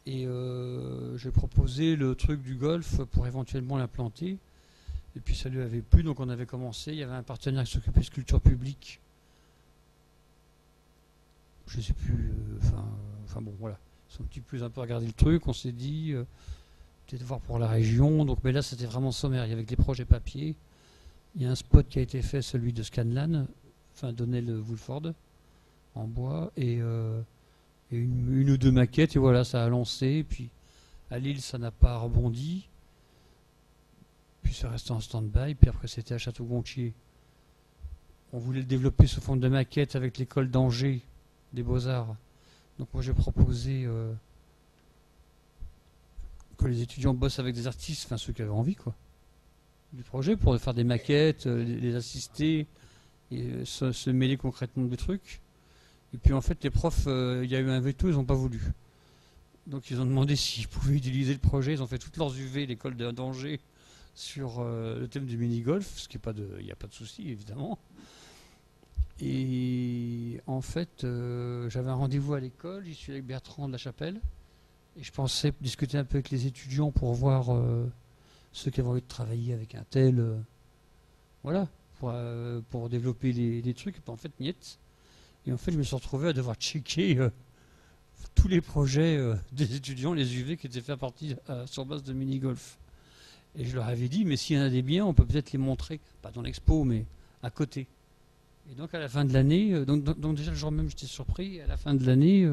Et j'ai proposé le truc du golf pour éventuellement l'implanter. Et puis ça lui avait plu, donc on avait commencé. Il y avait un partenaire qui s'occupait de sculpture publique. Je ne sais plus. Enfin bon, voilà. Ils sont un petit peu regardé le truc. On s'est dit, peut-être voir pour la région. Donc, mais là, c'était vraiment sommaire. Il y avait des projets papier. Il y a un spot qui a été fait, celui de Scanlan, enfin Donnell-Woolford, en bois, et une ou deux maquettes, et voilà, ça a lancé. Et puis à Lille, ça n'a pas rebondi. Puis ça restait en stand-by. Puis après, c'était à Château-Gontier. On voulait le développer sous forme de maquette avec l'école d'Angers des Beaux-Arts. Donc moi, j'ai proposé que les étudiants bossent avec des artistes, enfin ceux qui avaient envie, quoi, du projet, pour faire des maquettes, les assister, et se mêler concrètement des trucs. Et puis en fait, les profs, il y a eu un veto, ils n'ont pas voulu. Donc ils ont demandé s'ils pouvaient utiliser le projet. Ils ont fait toutes leurs UV, l'école d'Angers, sur le thème du mini-golf, ce qui est pas il n'y a pas de souci, évidemment. Et en fait, j'avais un rendez-vous à l'école, j'y suis avec Bertrand de la Chapelle, et je pensais discuter un peu avec les étudiants pour voir ceux qui avaient envie de travailler avec un tel, voilà, pour développer des trucs. Et puis en fait, niet. Et en fait, je me suis retrouvé à devoir checker tous les projets des étudiants, les UV qui étaient faits sur base de mini-golf. Et je leur avais dit, mais s'il y en a des biens, on peut peut-être les montrer, pas dans l'expo, mais à côté. Et donc à la fin de l'année, donc déjà le jour même j'étais surpris, à la fin de l'année,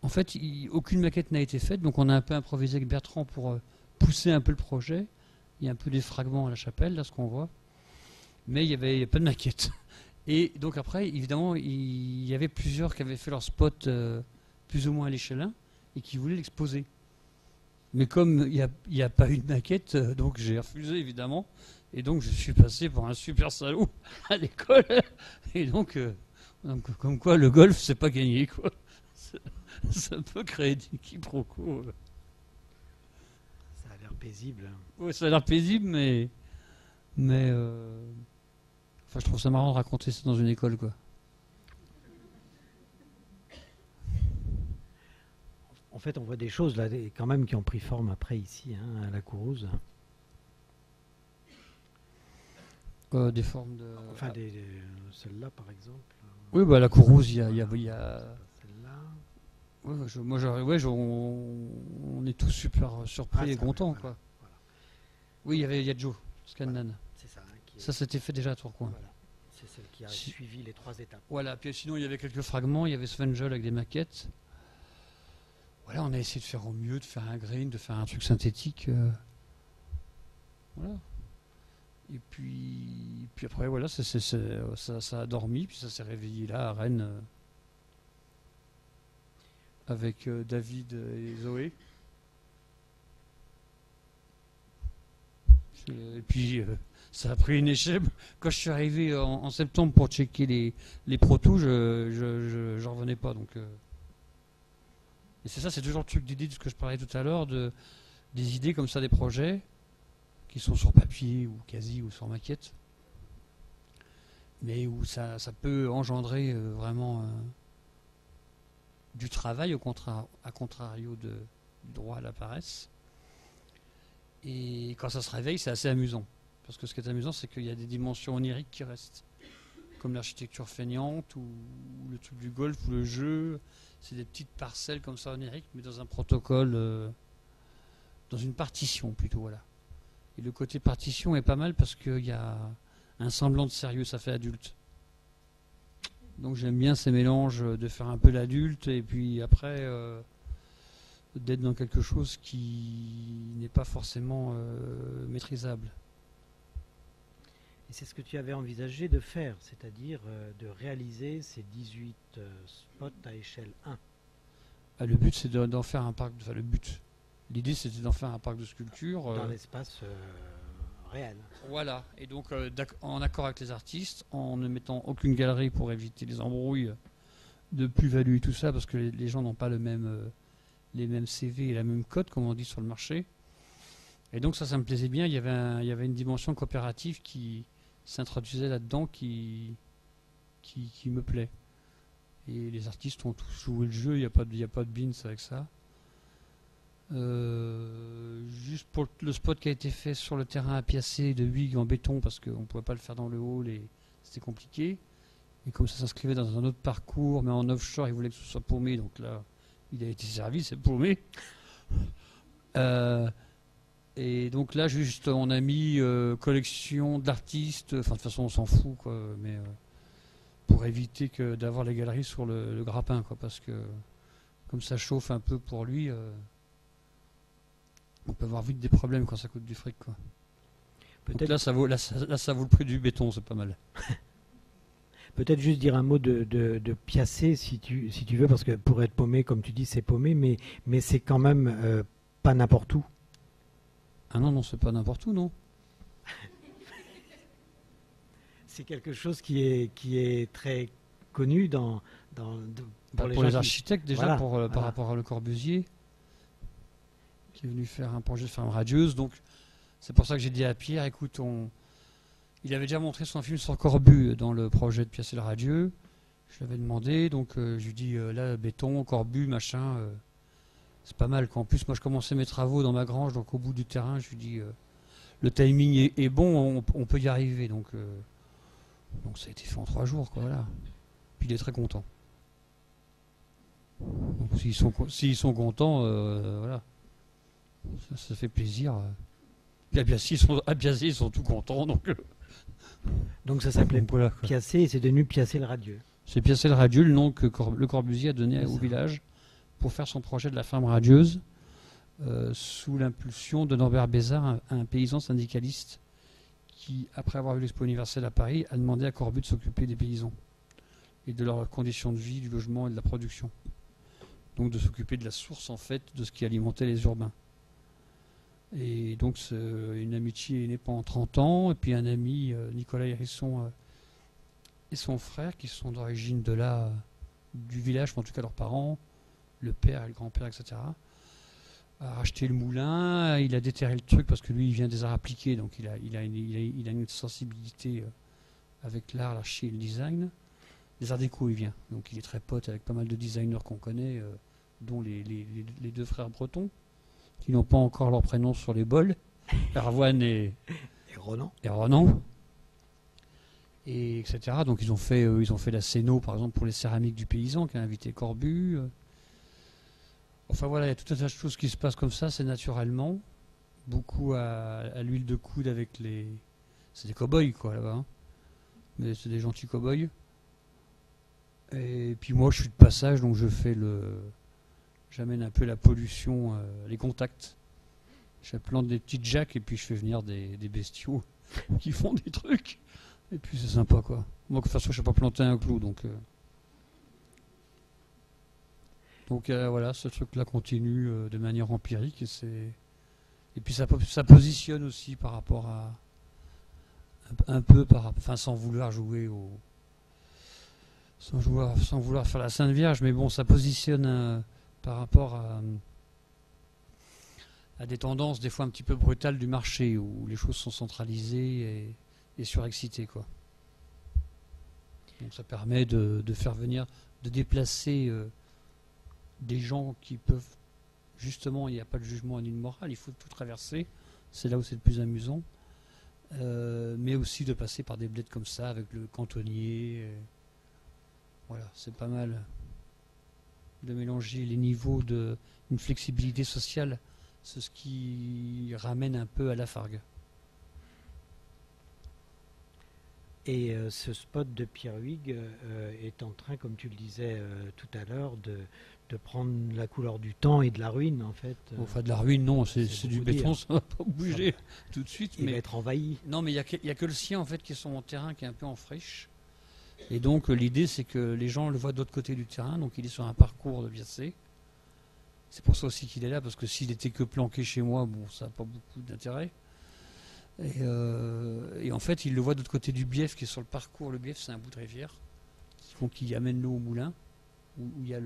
en fait aucune maquette n'a été faite, donc on a un peu improvisé avec Bertrand pour pousser un peu le projet. Il y a un peu des fragments à la chapelle, là ce qu'on voit, mais il n'y avait pas de maquette. Et donc après, évidemment, il y avait plusieurs qui avaient fait leur spot plus ou moins à l'échelon et qui voulaient l'exposer. Mais comme il n'y a pas eu de maquette, donc j'ai refusé évidemment. Et donc je suis passé pour un super salaud à l'école. Et donc comme quoi le golf, c'est pas gagné, quoi. Ça peut créer des quiproquos. Ça a l'air paisible. Oui, ça a l'air paisible, mais enfin, je trouve ça marrant de raconter ça dans une école, quoi. En fait, on voit des choses là, quand même, qui ont pris forme après ici, à la Courrouze. Des formes de. Enfin, celle-là, par exemple. Oui, bah la Courrouze, il y a. Celle-là. On est tous super surpris et contents, voilà, quoi. Voilà. Oui, il y a Joe Scanlan. Voilà, c'est ça. Ça, c'était fait déjà à Tourcoing. Voilà. C'est celle qui a suivi les 3 étapes. Voilà, puis sinon, il y avait quelques fragments. Il y avait Svengel avec des maquettes. Voilà, on a essayé de faire au mieux, de faire un green, de faire un truc synthétique. Voilà. Et puis après, voilà, ça a dormi, puis ça s'est réveillé là, à Rennes, avec David et Zoé. Et puis, ça a pris une échelle. Quand je suis arrivé en septembre pour checker les Pro Tools, j'en revenais pas. Donc, et c'est ça, c'est toujours le truc d'idée de ce que je parlais tout à l'heure, des idées comme ça, des projets qui sont sur papier ou quasi ou sur maquette, mais où ça peut engendrer vraiment du travail à contrario du droit à la paresse. Et quand ça se réveille, c'est assez amusant. Parce que ce qui est amusant, c'est qu'il y a des dimensions oniriques qui restent. Comme l'architecture feignante, ou le truc du golf, ou le jeu. C'est des petites parcelles comme ça oniriques, mais dans un protocole, dans une partition plutôt, voilà. Et le côté partition est pas mal parce qu'il y a un semblant de sérieux, ça fait adulte. Donc j'aime bien ces mélanges de faire un peu l'adulte, et puis après... d'être dans quelque chose qui n'est pas forcément maîtrisable. Et c'est ce que tu avais envisagé de faire, c'est-à-dire de réaliser ces 18 spots à échelle 1. Ah, le but, c'est d'en faire un parc... Enfin, le but. L'idée, c'était d'en faire un parc de sculpture. Dans l'espace réel. Voilà. Et donc, en accord avec les artistes, en ne mettant aucune galerie pour éviter les embrouilles de plus-value et tout ça, parce que les gens n'ont pas les mêmes CV et la même code, comme on dit sur le marché. Et donc ça me plaisait bien. Il y avait une dimension coopérative qui s'introduisait là-dedans qui me plaît. Et les artistes ont tous joué le jeu, il n'y a pas de beans avec ça. Juste pour le spot qui a été fait sur le terrain à Piacé de Huyghe en béton, parce qu'on ne pouvait pas le faire dans le hall et c'était compliqué. Et comme ça s'inscrivait dans un autre parcours, mais en offshore, ils voulaient que ce soit paumé, donc là... Il a été servi, c'est paumé. Et donc là, juste, on a mis collection d'artistes. Enfin, de toute façon, on s'en fout, quoi. Mais pour éviter d'avoir les galeries sur le grappin, quoi, parce que comme ça chauffe un peu pour lui, on peut avoir vite des problèmes quand ça coûte du fric, quoi. Donc là, ça vaut le prix du béton, c'est pas mal. Peut-être juste dire un mot de Piacé, si tu veux, parce que pour être paumé, comme tu dis, c'est paumé, mais c'est quand même pas n'importe où. Ah non, c'est pas n'importe où, non. C'est quelque chose qui est très connu pour les architectes, déjà, voilà, par rapport à Le Corbusier, qui est venu faire un projet de ferme radieuse. Donc, c'est pour ça que j'ai dit à Pierre, écoute, il avait déjà montré son film sur Corbu dans le projet de Piacé le Radieux. Je l'avais demandé, donc je lui dis là, béton, Corbu, machin, c'est pas mal. En plus, moi, je commençais mes travaux dans ma grange, donc au bout du terrain, je lui dis le timing est bon, on peut y arriver. Donc ça a été fait en 3 jours, quoi, voilà. Puis il est très content. Donc s'ils sont contents, voilà, ça fait plaisir. Puis à Piacé, ils sont tout contents, donc ça s'appelait voilà, Piacé et c'est devenu Piacé le Radieux. C'est Piacé le Radieux, le nom que Le Corbusier a donné au village pour faire son projet de la ferme radieuse, sous l'impulsion de Norbert Bézard, un paysan syndicaliste qui, après avoir vu l'Expo universelle à Paris, a demandé à Corbu de s'occuper des paysans et de leurs conditions de vie, du logement et de la production. Donc de s'occuper de la source, en fait, de ce qui alimentait les urbains. Et donc une amitié est née pendant 30 ans, et puis un ami, Nicolas Hérisson, et son frère, qui sont d'origine de là, du village, en tout cas leurs parents, le père et le grand-père, etc., a racheté le moulin, il a déterré le truc, parce que lui, il vient des arts appliqués, donc il a une sensibilité avec l'art, l'archi et le design. Des arts déco, il vient, donc il est très pote avec pas mal de designers qu'on connaît, dont les 2 frères bretons, qui n'ont pas encore leur prénom sur les bols, Erwan et Ronan, et etc. Donc ils ont fait la scéno, par exemple, pour les céramiques du paysan, qui a invité Corbu. Enfin voilà, il y a tout un tas de choses qui se passent comme ça, c'est naturellement. Beaucoup à l'huile de coude avec c'est des cow-boys, quoi, là-bas. Hein. Mais c'est des gentils cow-boys. Et puis moi, je suis de passage, donc j'amène un peu la pollution, les contacts. Je plante des petites jacks et puis je fais venir des bestiaux qui font des trucs. Et puis c'est sympa, quoi. Moi, de toute façon, je ne sais pas planter un clou, donc... voilà, ce truc-là continue de manière empirique. Et puis ça positionne aussi par rapport à... un peu enfin, sans vouloir jouer au... Sans vouloir faire la Sainte Vierge, mais bon, ça positionne par rapport à des tendances des fois un petit peu brutales du marché, où les choses sont centralisées et surexcitées, quoi. Donc ça permet de faire venir, de déplacer des gens qui peuvent, justement, il n'y a pas de jugement ni de morale, il faut tout traverser, c'est là où c'est le plus amusant, mais aussi de passer par des bleds comme ça, avec le cantonnier, voilà, c'est pas mal de mélanger les niveaux d'une flexibilité sociale, c'est ce qui ramène un peu à la Fargue. Et ce spot de Pierre Huyghe est en train, comme tu le disais tout à l'heure, de prendre la couleur du temps et de la ruine, en fait. Enfin, de la ruine, non, c'est du béton, dire. ça va pas bouger tout de suite. Il va être envahi. Non, mais il y a que le sien, en fait, qui est son terrain, qui est un peu en friche. Et donc, l'idée, c'est que les gens le voient de l'autre côté du terrain, donc il est sur un parcours de biacé. C'est pour ça aussi qu'il est là, parce que s'il était que planqué chez moi, bon, ça n'a pas beaucoup d'intérêt. Et en fait, il le voit de l'autre côté du Bief, qui est sur le parcours. Le Bief, c'est un bout de rivière qui amène l'eau au moulin, où il y a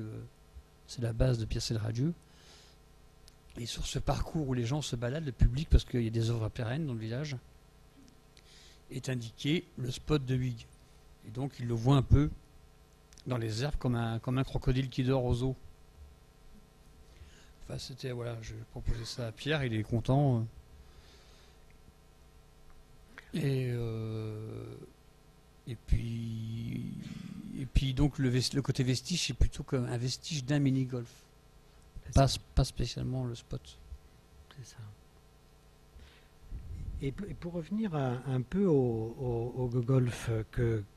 c'est la base de Piacé-le-Radieux. Et sur ce parcours où les gens se baladent, le public, parce qu'il y a des œuvres pérennes dans le village, est indiqué le spot de Huyghe. Et donc, il le voit un peu dans les herbes comme un crocodile qui dort aux eaux. Enfin, c'était, voilà, je proposais ça à Pierre, il est content. Et puis donc le côté vestige, c'est plutôt comme un vestige d'un mini-golf. Pas spécialement le spot. C'est ça. Et pour revenir un peu au golf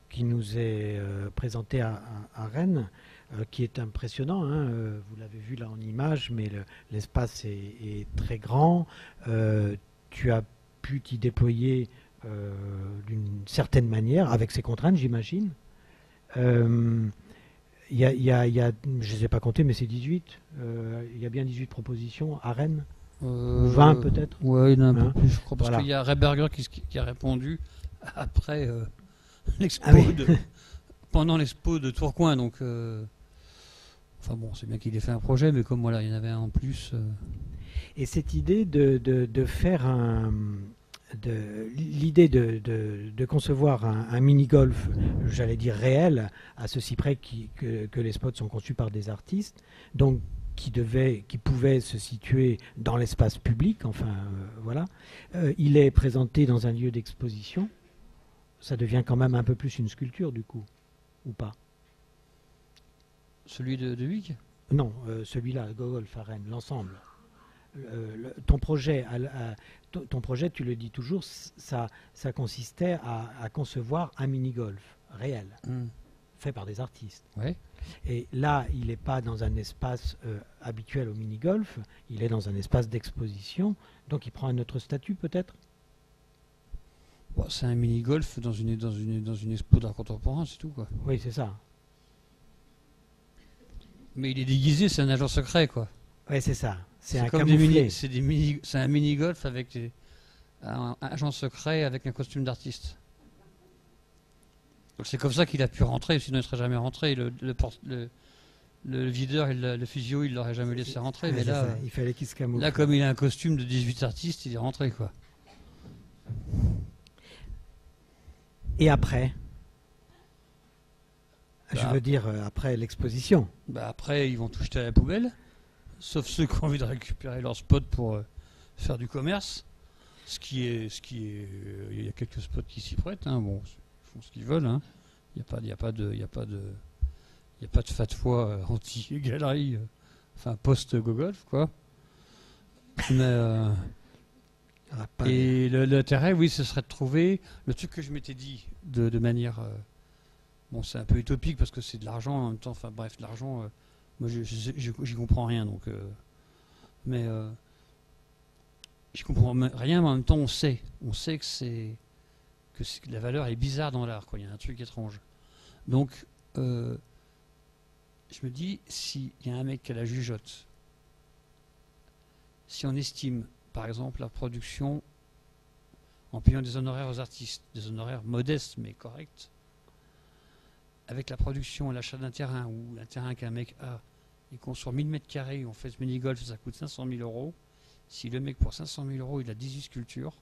qui nous est présenté à Rennes, qui est impressionnant, hein, vous l'avez vu là en image, mais l'espace est très grand. Tu as pu t'y déployer d'une certaine manière, avec ses contraintes, j'imagine. Il y a, je ne les ai pas comptés, mais c'est 18. Il y a bien 18 propositions à Rennes. Ou 20 peut-être. Ouais, il y en a un peu plus, je crois, parce Voilà. qu'il y a Rehberger qui a répondu après l'expo pendant l'expo de Tourcoing. Donc, enfin bon, c'est bien qu'il ait fait un projet, mais comme voilà, il y en avait un en plus. Et cette idée de faire l'idée de concevoir un mini-golf, j'allais dire réel, à ceci près que les spots sont conçus par des artistes, donc qui pouvait se situer dans l'espace public, enfin voilà. Il est présenté dans un lieu d'exposition, ça devient quand même un peu plus une sculpture du coup, ou pas? Celui de Huyghe ? Non, celui-là, Golf à Rennes, l'ensemble. Ton projet, tu le dis toujours, ça consistait à concevoir un mini-golf réel, fait par des artistes. Ouais. Et là, il n'est pas dans un espace habituel au mini-golf, il est dans un espace d'exposition, donc il prend un autre statut peut-être. Bon, c'est un mini-golf dans une expo d'art contemporain, c'est tout, quoi. Oui, c'est ça. Mais il est déguisé, c'est un agent secret, quoi. Oui, c'est ça. C'est un comme camouflé. c'est un mini-golf avec un agent secret avec un costume d'artiste. Donc c'est comme ça qu'il a pu rentrer, sinon il ne serait jamais rentré. Le videur, le physio, il ne l'aurait jamais laissé rentrer. Mais là, il fallait qu'il se camoufle. Là, comme il a un costume de 18 artistes, il est rentré, quoi. Et après je veux dire, après l'exposition. Après, ils vont tout jeter à la poubelle, sauf ceux qui ont envie de récupérer leur spot pour faire du commerce. Il y a quelques spots qui s'y prêtent, hein. Bon, ils font ce qu'ils veulent, hein. Il n'y a pas de fatwa anti-galerie, enfin post-Gogolf, quoi. Mais et l'intérêt, oui, ce serait de trouver le truc que je m'étais dit de manière. Bon, c'est un peu utopique parce que c'est de l'argent en même temps. Enfin bref, l'argent, moi j'y comprends rien, donc. Mais je comprends rien, mais en même temps, on sait que la valeur est bizarre dans l'art, quoi. Il y a un truc étrange. Donc, je me dis, s'il y a un mec qui a la jugeote, si on estime, par exemple, la production en payant des honoraires aux artistes, des honoraires modestes mais corrects, avec la production et l'achat d'un terrain, ou un terrain qu'un mec a, et qu'on sur 1000 mètres carrés, on fait ce mini-golf, ça coûte 500 000 euros. Si le mec, pour 500 000 euros, il a 18 sculptures,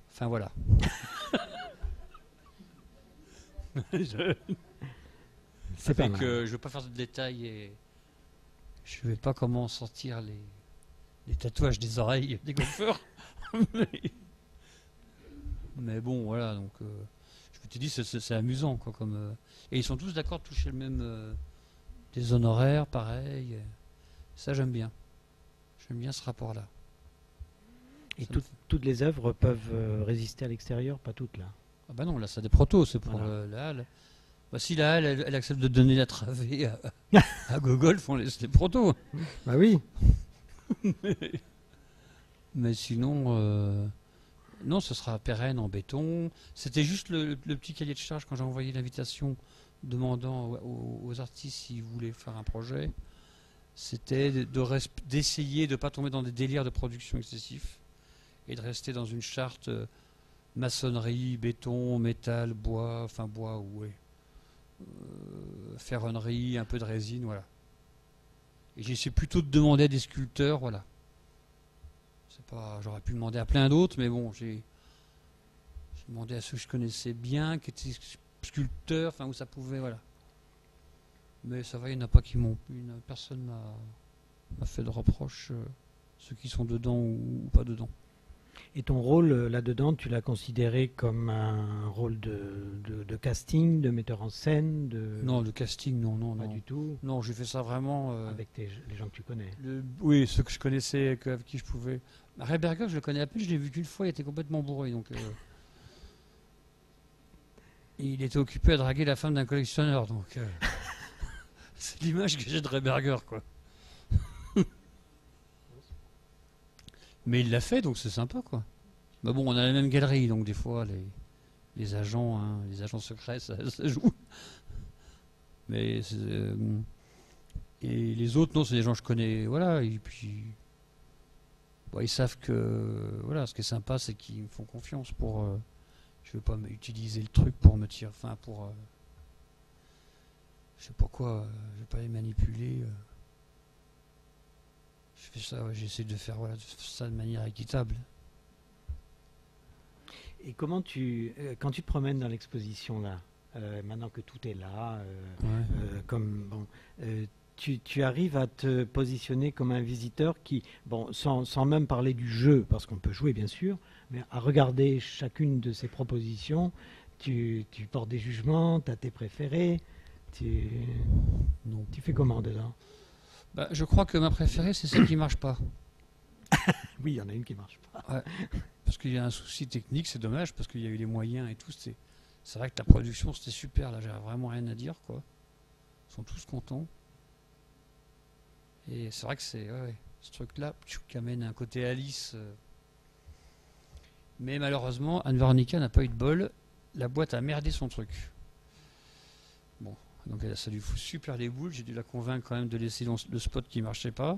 enfin voilà. C'est pas mal. Je ne veux pas faire de détails et je ne vais pas comment sortir les tatouages des oreilles des golfeurs. Mais bon, voilà, donc je te dis, c'est amusant, quoi, comme, et ils sont tous d'accord de toucher le même, des honoraires, pareil. Ça, j'aime bien. J'aime bien ce rapport-là. Et toutes les œuvres peuvent résister à l'extérieur, pas toutes là. Ah bah non, là, c'est des protos, c'est pour Voilà. la halle. Bah, si la halle, elle accepte de donner la travée à Gogol, on laisse les protos. Bah oui. Mais sinon, non, ce sera pérenne en béton. C'était juste le petit cahier de charge quand j'ai envoyé l'invitation demandant aux artistes s'ils voulaient faire un projet. C'était d'essayer de ne pas tomber dans des délires de production excessifs et de rester dans une charte maçonnerie, béton, métal, bois, enfin bois, ouais. Ferronnerie, un peu de résine, voilà. Et j'essaie plutôt de demander à des sculpteurs, voilà. C'est pas, j'aurais pu demander à plein d'autres, mais bon, j'ai demandé à ceux que je connaissais bien, qui étaient sculpteurs, enfin où ça pouvait, voilà. Mais ça va, il n'y en a pas qui m'ont, personne m'a fait de reproches, ceux qui sont dedans ou pas dedans. Et ton rôle là-dedans, tu l'as considéré comme un rôle de casting, de metteur en scène, de... Non, le casting, non, Pas du tout. Non, j'ai fait ça vraiment... Avec les gens que tu connais. Oui, ceux que je connaissais, avec qui je pouvais... Ray Berger, je le connais à peine, je l'ai vu qu'une fois, il était complètement bourré, donc... il était occupé à draguer la femme d'un collectionneur, donc... c'est l'image que j'ai de Ray Berger, quoi. Mais il l'a fait, donc c'est sympa, quoi. Bah bon, on a la même galerie, donc des fois, les agents, hein, les agents secrets, ça joue. Mais et les autres, non, c'est des gens que je connais, voilà. Et puis, bon, ils savent que, voilà, ce qui est sympa, c'est qu'ils me font confiance pour. Je veux pas utiliser le truc pour me tirer, enfin pour. Je sais pas quoi, je vais pas les manipuler. Je fais ça, ouais, j'essaie de faire ça de manière équitable. Et comment quand tu te promènes dans l'exposition là, maintenant que tout est là, tu arrives à te positionner comme un visiteur qui, bon, sans même parler du jeu, parce qu'on peut jouer bien sûr, mais à regarder chacune de ces propositions, tu portes des jugements, tu as tes préférés, tu fais comment dedans? Bah, je crois que ma préférée, c'est celle qui ne marche pas. Oui, il y en a une qui ne marche pas. Ouais. Parce qu'il y a un souci technique, c'est dommage, parce qu'il y a eu les moyens et tout. C'est vrai que la production, c'était super. Là, j'ai vraiment rien à dire, quoi. Ils sont tous contents. Et c'est vrai que c'est ce truc-là qui amène un côté Alice. Mais malheureusement, Anne Veronica n'a pas eu de bol. La boîte a merdé son truc. Bon. Donc ça lui fout super les boules. J'ai dû la convaincre quand même de laisser le spot qui marchait pas.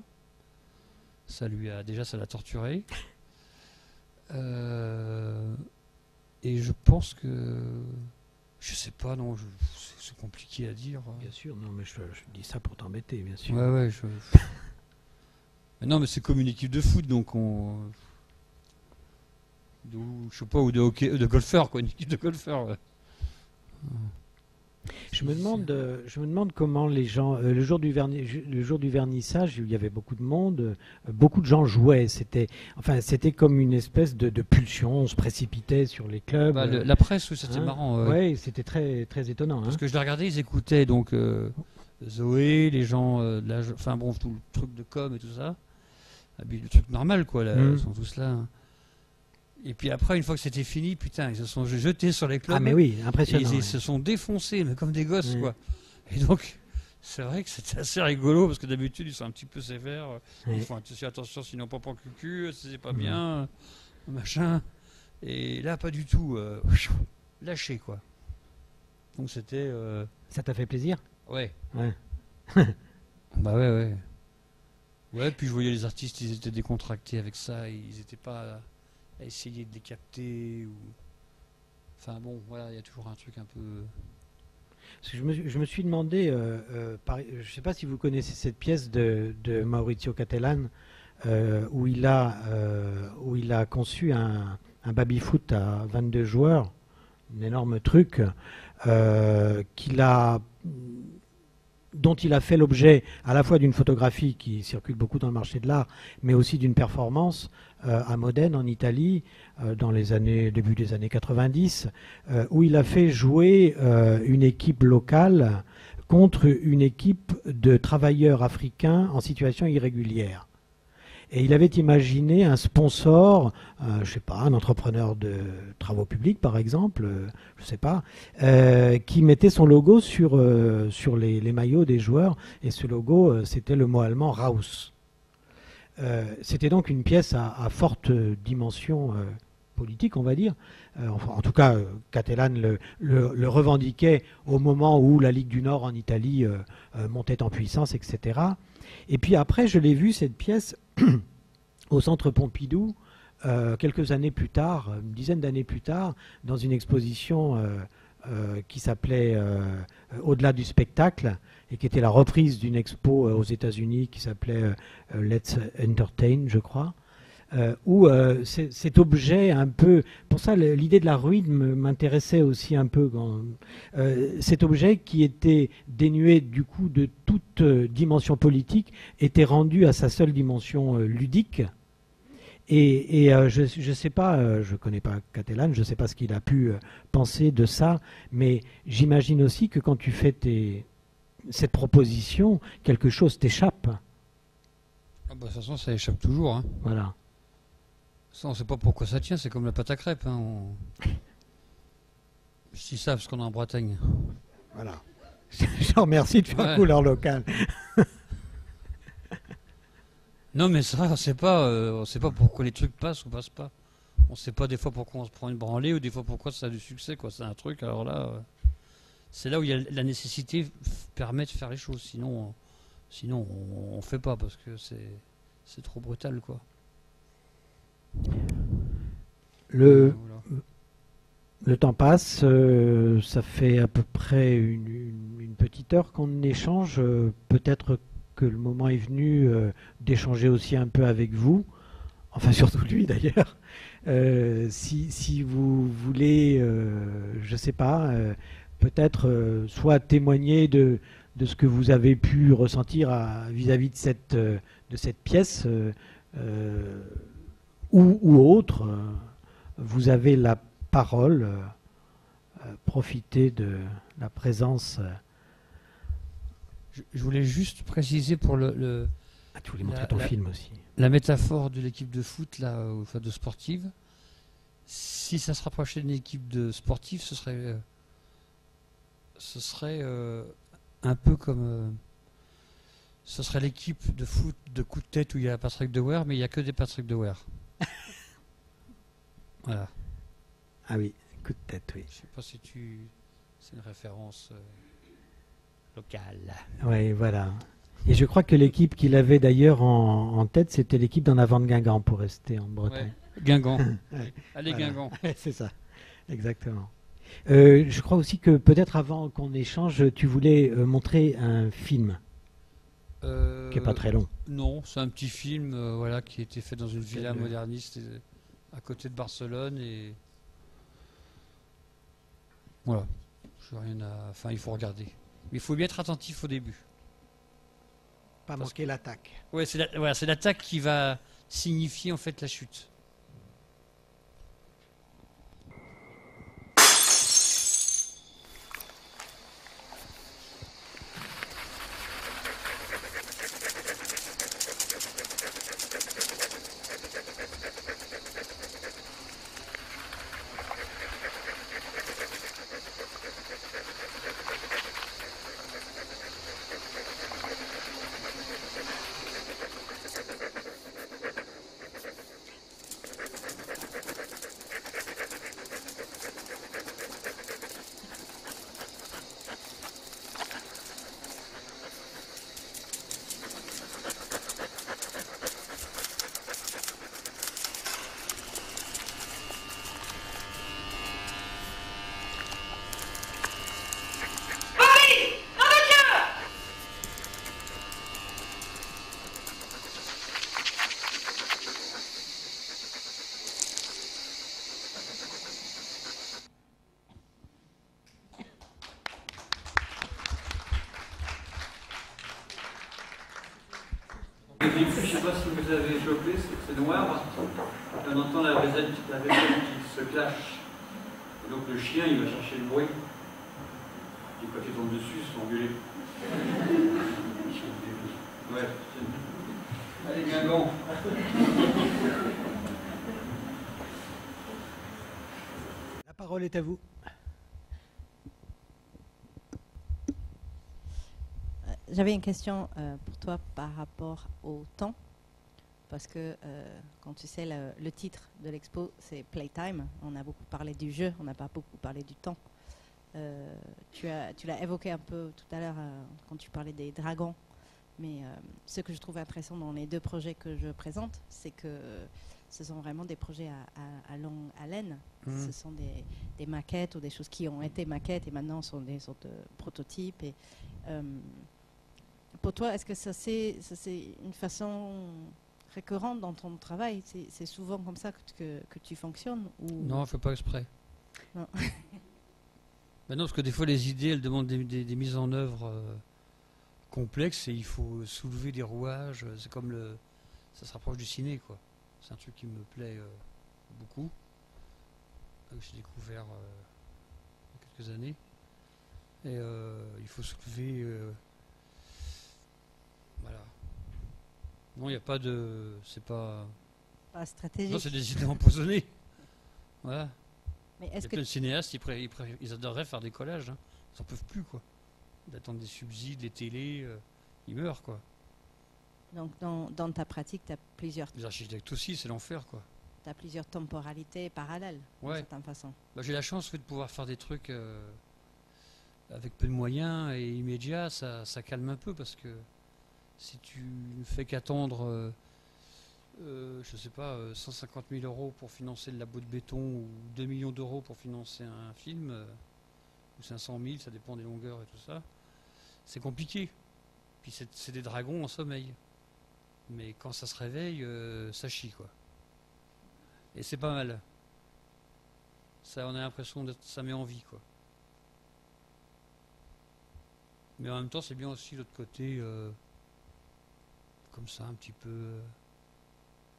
Ça l'a torturé. Et je pense que je sais pas, non, c'est compliqué à dire. Bien sûr, non, mais je dis ça pour t'embêter, bien sûr. Ouais, mais non, mais c'est comme une équipe de foot, donc je sais pas, ou de hockey, de golfeurs, quoi, une équipe de golfeurs. Ouais. Je me demande comment les gens, le jour du vernissage, où il y avait beaucoup de monde, beaucoup de gens jouaient. C'était comme une espèce de pulsion, on se précipitait sur les clubs. Bah, la presse, c'était marrant. Ouais, c'était très, très étonnant. Parce que je les regardais, ils écoutaient donc Zoé, les gens, enfin bon, tout le truc de com et tout ça. Le truc normal, quoi, là, ils sont tous là. Et puis après, une fois que c'était fini, putain, ils se sont jetés sur les clubs. Ah mais oui, impressionnant. Ils se sont défoncés, mais comme des gosses, quoi. Et donc, c'est vrai que c'était assez rigolo parce que d'habitude ils sont un petit peu sévères. Ouais. Ils font attention sinon pas pour cucu, c'est pas bien, machin. Et là, pas du tout. Lâché, quoi. Donc c'était. Ça t'a fait plaisir? Ouais. Ouais. Bah ouais. Ouais, puis je voyais les artistes, ils étaient décontractés avec ça, ils n'étaient pas à essayer de les capter ou. Enfin bon, voilà, il y a toujours un truc un peu. Parce que je me suis demandé, je ne sais pas si vous connaissez cette pièce de Maurizio Cattelan, où il a conçu un baby-foot à 22 joueurs, un énorme truc, dont il a fait l'objet à la fois d'une photographie qui circule beaucoup dans le marché de l'art, mais aussi d'une performance à Modène, en Italie, début des années 90, où il a fait jouer une équipe locale contre une équipe de travailleurs africains en situation irrégulière. Et il avait imaginé un sponsor, je ne sais pas, un entrepreneur de travaux publics par exemple, je ne sais pas, qui mettait son logo sur les maillots des joueurs. Et ce logo, c'était le mot allemand Raus. C'était donc une pièce à forte dimension politique, on va dire. Enfin, en tout cas, Cattelan le revendiquait au moment où la Ligue du Nord en Italie montait en puissance, etc. Et puis après, je l'ai vu, cette pièce, au Centre Pompidou, quelques années plus tard, une dizaine d'années plus tard, dans une exposition qui s'appelait Au-delà du spectacle, et qui était la reprise d'une expo aux États-Unis qui s'appelait Let's Entertain, je crois, où cet objet un peu... Pour ça, l'idée de la ruine m'intéressait aussi un peu. Cet objet qui était dénué du coup de toute dimension politique était rendu à sa seule dimension ludique. Et je ne sais pas, je ne connais pas Cattelan, je ne sais pas ce qu'il a pu penser de ça, mais j'imagine aussi que quand tu fais cette proposition, quelque chose t'échappe. Ah bah, de toute façon, ça échappe toujours. Hein. Voilà. Ça, on ne sait pas pourquoi ça tient, c'est comme la pâte à crêpes. Hein. Je dis ça parce qu'on est en Bretagne. Voilà. Je te remercie de faire couleur locale. Non, mais ça, on sait pas pourquoi les trucs passent ou passent pas. On sait pas des fois pourquoi on se prend une branlée ou des fois pourquoi ça a du succès, quoi. C'est un truc, alors là, c'est là où il y a la nécessité permet de faire les choses. Sinon on fait pas parce que c'est trop brutal, quoi. Le Voilà. temps passe, ça fait à peu près une petite heure qu'on échange. Peut-être que le moment est venu d'échanger aussi un peu avec vous, enfin surtout lui d'ailleurs. Si vous voulez, je ne sais pas, peut-être soit témoigner de ce que vous avez pu ressentir vis-à-vis de cette pièce ou autre, vous avez la parole, profitez de la présence. Je voulais juste préciser pour Tu voulais montrer ton film aussi. La métaphore de l'équipe de foot, là, enfin de sportive. Si ça se rapprochait d'une équipe de sportive, ce serait un peu comme... ce serait l'équipe de foot de coup de tête où il y a Patrick Dewar, mais il n'y a que des Patrick Dewar. Voilà. Ah oui, coup de tête, oui. Je sais pas si c'est une référence locale. Oui, voilà. Et je crois que l'équipe qu'il avait d'ailleurs en tête, c'était l'équipe d'en avant de Guingamp, pour rester en Bretagne. Ouais. Guingamp. Ouais. Allez, Voilà. Guingamp. C'est ça, exactement. Je crois aussi que peut-être avant qu'on échange, tu voulais montrer un film qui n'est pas très long. Non, c'est un petit film voilà, qui a été fait dans une villa moderniste à côté de Barcelone. Et voilà. Enfin, il faut regarder. Mais il faut bien être attentif au début. Pas manquer l'attaque. Ouais, c'est l'attaque qui va signifier en fait la chute. vous avez chopé, c'est noir. On entend la vaisselle qui se clash. Et donc le chien, il va chercher le bruit. Et quand il tombe dessus, ils se font engueuler. Ouais. Allez, bien bon. La parole est à vous. J'avais une question pour toi par rapport au temps, parce que quand tu sais le titre de l'expo, c'est Playtime. On a beaucoup parlé du jeu, on n'a pas beaucoup parlé du temps. Tu l'as évoqué un peu tout à l'heure quand tu parlais des dragons, mais ce que je trouve intéressant dans les deux projets que je présente, c'est que ce sont vraiment des projets à longue haleine. Ce sont des maquettes ou des choses qui ont été maquettes et maintenant sont des sortes de prototypes. Et, pour toi, est-ce que ça c'est une façon récurrente dans ton travail? C'est souvent comme ça que tu fonctionnes ou... Non, on ne fait pas exprès. Non. Ben non, parce que des fois, les idées, elles demandent des mises en œuvre complexes et il faut soulever des rouages. C'est comme ça se rapproche du ciné, quoi. C'est un truc qui me plaît beaucoup, que j'ai découvert il y a quelques années. Et il faut soulever... voilà. Non, il n'y a pas de... C'est pas... Pas stratégique. Non, c'est des idées empoisonnées. Voilà. Mais Il y a plein de cinéastes, ils adoreraient faire des collages. Hein. Ils n'en peuvent plus, quoi. D'attendre des subsides, des télés, ils meurent, quoi. Donc, dans ta pratique, tu as plusieurs... Les architectes aussi, c'est l'enfer, quoi. Tu as plusieurs temporalités parallèles, d'une certaine façon. Bah, j'ai la chance de pouvoir faire des trucs avec peu de moyens et immédiats, ça calme un peu, parce que si tu ne fais qu'attendre... je sais pas, 150 000 euros pour financer le labo de béton ou 2 millions d'euros pour financer un film, ou 500 000, ça dépend des longueurs et tout ça, c'est compliqué. Puis c'est des dragons en sommeil. Mais quand ça se réveille, ça chie, quoi. Et c'est pas mal. Ça, on a l'impression que ça met en vie, quoi. Mais en même temps, c'est bien aussi l'autre côté, comme ça, un petit peu...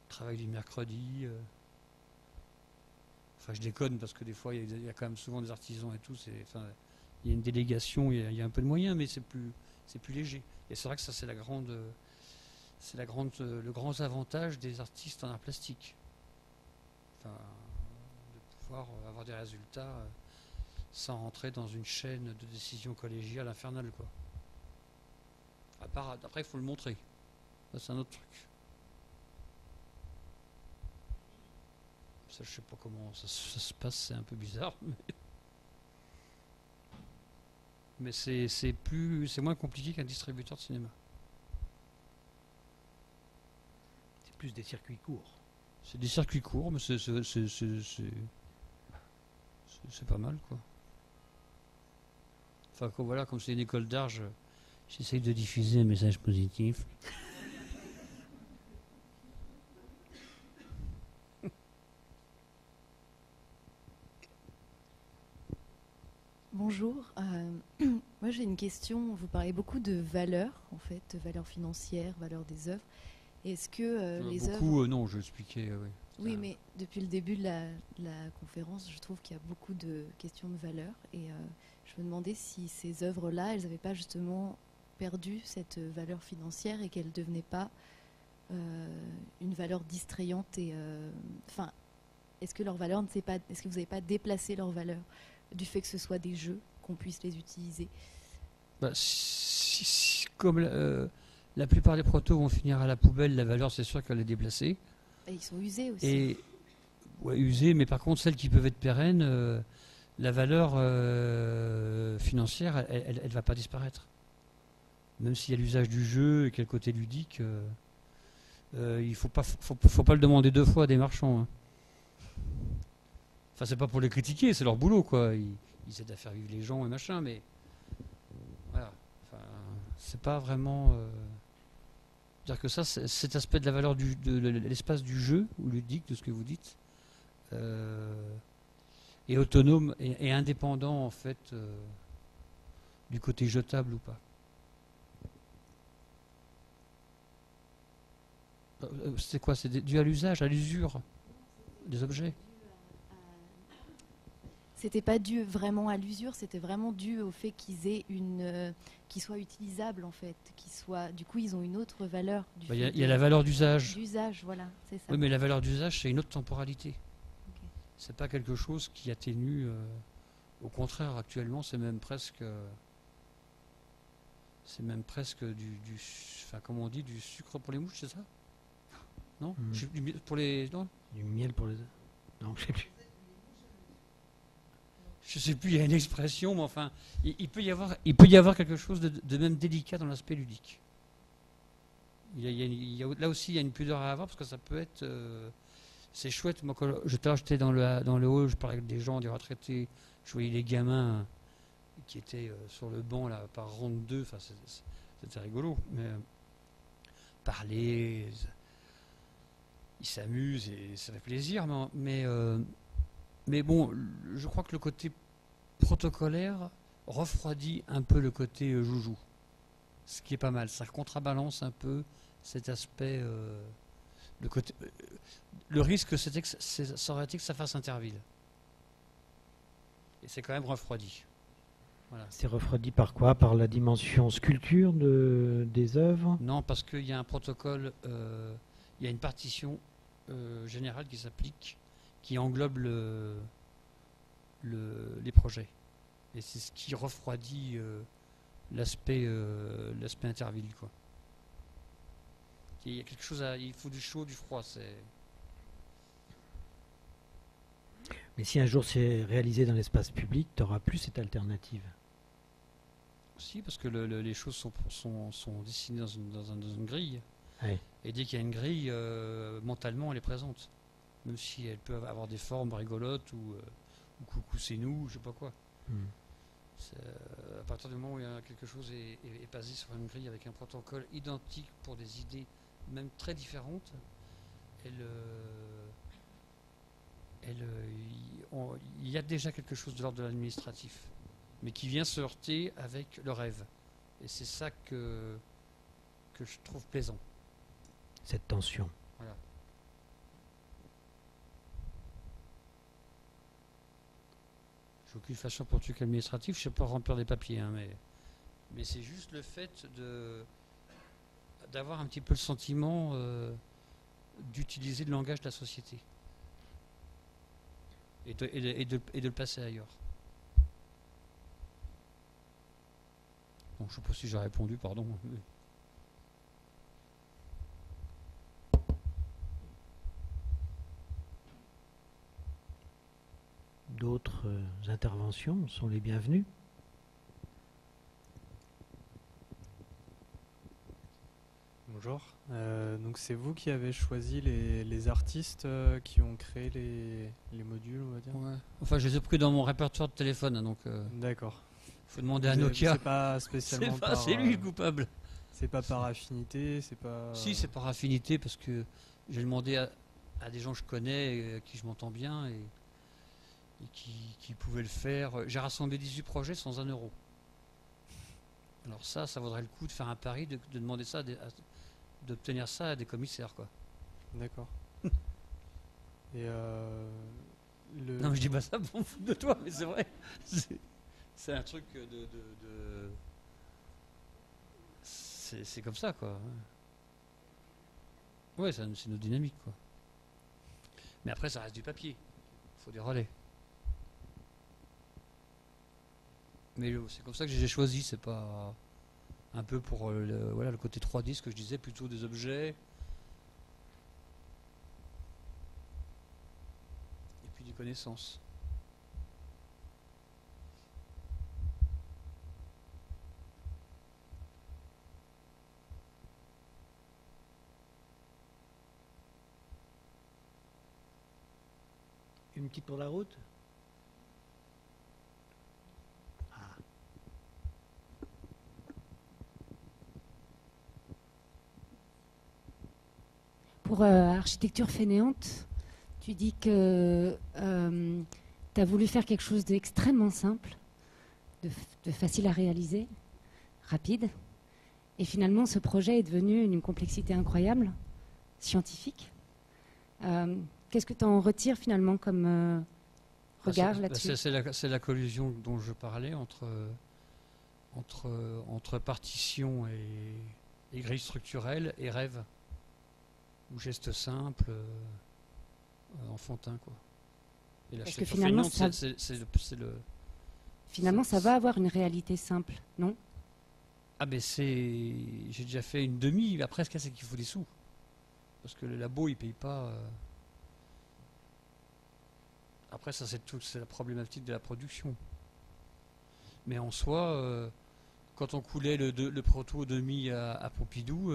travail du mercredi. Enfin, je déconne parce que des fois, il y a quand même souvent des artisans et tout. Il y a une délégation, il y a un peu de moyens, mais c'est plus léger. Et c'est vrai que ça, c'est le grand avantage des artistes en art plastique. Enfin, de pouvoir avoir des résultats sans rentrer dans une chaîne de décision collégiale infernale, quoi. Après, il faut le montrer. Ça, c'est un autre truc. Ça, je sais pas comment ça se passe, c'est un peu bizarre, mais c'est moins compliqué qu'un distributeur de cinéma. C'est plus des circuits courts. C'est des circuits courts, mais c'est pas mal, quoi. Enfin, voilà, comme c'est une école d'art, j'essaye de diffuser un message positif. Bonjour. Moi j'ai une question. Vous parlez beaucoup de valeurs, en fait, de valeurs financières, valeurs des œuvres. Est-ce que les œuvres... non, je l'expliquais, oui. Oui, mais depuis le début de la conférence, je trouve qu'il y a beaucoup de questions de valeurs. Et je me demandais si ces œuvres-là, elles n'avaient pas justement perdu cette valeur financière et qu'elles ne devenaient pas une valeur distrayante. Et, enfin, est-ce que leur valeur ne s'est pas... Est-ce que vous n'avez pas déplacé leur valeur du fait que ce soit des jeux, qu'on puisse les utiliser? Bah, comme la plupart des protos vont finir à la poubelle, la valeur, c'est sûr qu'elle est déplacée. Et ils sont usés aussi. Et, ouais, usés, mais par contre, celles qui peuvent être pérennes, la valeur financière, elle va pas disparaître. Même s'il y a l'usage du jeu et quel côté ludique, il faut pas le demander deux fois à des marchands. Hein. Enfin, c'est pas pour les critiquer, c'est leur boulot, quoi. Ils aident à faire vivre les gens et machin, mais voilà. Enfin, c'est pas vraiment. Dire que ça, cet aspect de la valeur de l'espace du jeu ou ludique, de ce que vous dites, est autonome et indépendant en fait du côté jetable ou pas. C'est quoi? C'est dû à l'usage, à l'usure des objets? C'était pas dû vraiment à l'usure, c'était vraiment dû au fait qu'ils aient qu'ils soient utilisables en fait, du coup ils ont une autre valeur. Il y a la valeur d'usage. D'usage, voilà, c'est ça. Oui, mais la valeur d'usage, c'est une autre temporalité. Okay. C'est pas quelque chose qui atténue. Au contraire, actuellement, c'est même presque enfin, comment on dit, du sucre pour les mouches, c'est ça? Non? Pour les, non? Du miel pour les... Non, je sais plus. Je sais plus, il y a une expression, mais enfin, il peut y avoir quelque chose de même délicat dans l'aspect ludique. Là aussi, il y a une pudeur à avoir, parce que ça peut être... c'est chouette. Moi, quand j'étais dans le hall, je parlais avec des gens, des retraités, je voyais les gamins qui étaient sur le banc là, par ronde 2, enfin, c'était rigolo. Mais parler, ils s'amusent et ça fait plaisir. Mais bon, je crois que le côté protocolaire refroidit un peu le côté joujou. Ce qui est pas mal. Ça contrebalance un peu cet aspect. Le risque, ça aurait été que ça fasse Interville. Et c'est quand même refroidi. Voilà. C'est refroidi par quoi? Par la dimension sculpture des œuvres? Non, parce qu'il y a un protocole, il y a une partition générale qui s'applique, qui englobe les projets. Et c'est ce qui refroidit l'aspect Interville, quoi. Il y a quelque chose il faut du chaud, du froid. Mais si un jour c'est réalisé dans l'espace public, tu n'auras plus cette alternative. Si, parce que les choses sont dessinées dans une grille. Ouais. Et dès qu'il y a une grille, mentalement, elle est présente. Même si elle peut avoir des formes rigolotes ou coucou c'est nous, je sais pas quoi. À partir du moment où il y a quelque chose est basé sur une grille avec un protocole identique pour des idées même très différentes, il y a déjà quelque chose de l'ordre de l'administratif, mais qui vient se heurter avec le rêve. Et c'est ça que je trouve plaisant. Cette tension. Voilà. J'ai aucune façon pour le truc administratif, je sais pas remplir des papiers, hein, mais c'est juste le fait d'avoir un petit peu le sentiment d'utiliser le langage de la société et de le placer ailleurs. Bon, je sais pas si j'ai répondu, pardon. D'autres interventions sont les bienvenues. Bonjour. Donc c'est vous qui avez choisi les artistes qui ont créé les modules, on va dire? Ouais. Enfin, je les ai pris dans mon répertoire de téléphone, hein, donc. D'accord. Faut demander à Nokia. C'est pas spécialement c'est lui le coupable. C'est pas par affinité, c'est pas. Si, c'est par affinité parce que j'ai demandé à des gens que je connais, à qui je m'entends bien et qui pouvaient le faire. J'ai rassemblé 18 projets sans 1 euro. Alors ça vaudrait le coup de faire un pari, de demander ça, d'obtenir ça à des commissaires, quoi. D'accord. Et Non, mais je dis pas ça pour me foutre de toi, mais c'est vrai. C'est un truc c'est comme ça, quoi. Ouais, c'est notre dynamique, quoi. Mais après, ça reste du papier. Il faut des relais. Mais c'est comme ça que j'ai choisi. C'est pas un peu pour le côté 3D, ce que je disais, plutôt des objets. Et puis des connaissances. Une petite pour la route? Pour architecture fainéante, tu dis que tu as voulu faire quelque chose d'extrêmement simple, de facile à réaliser, rapide. Et finalement, ce projet est devenu une complexité incroyable. scientifique. Qu'est-ce que tu en retires finalement comme regard là-dessus? C'est la collusion dont je parlais entre partition et grille structurelle et rêve, ou geste simple, enfantin, quoi. Et parce que finalement, finalement ça va avoir une réalité simple, non? Ah ben j'ai déjà fait une demi, mais après ce qu'il y a, c'est qu'il faut des sous. Parce que le labo, il paye pas. Après, ça, c'est la problématique de la production. Mais en soi, quand on coulait le proto demi à Pompidou,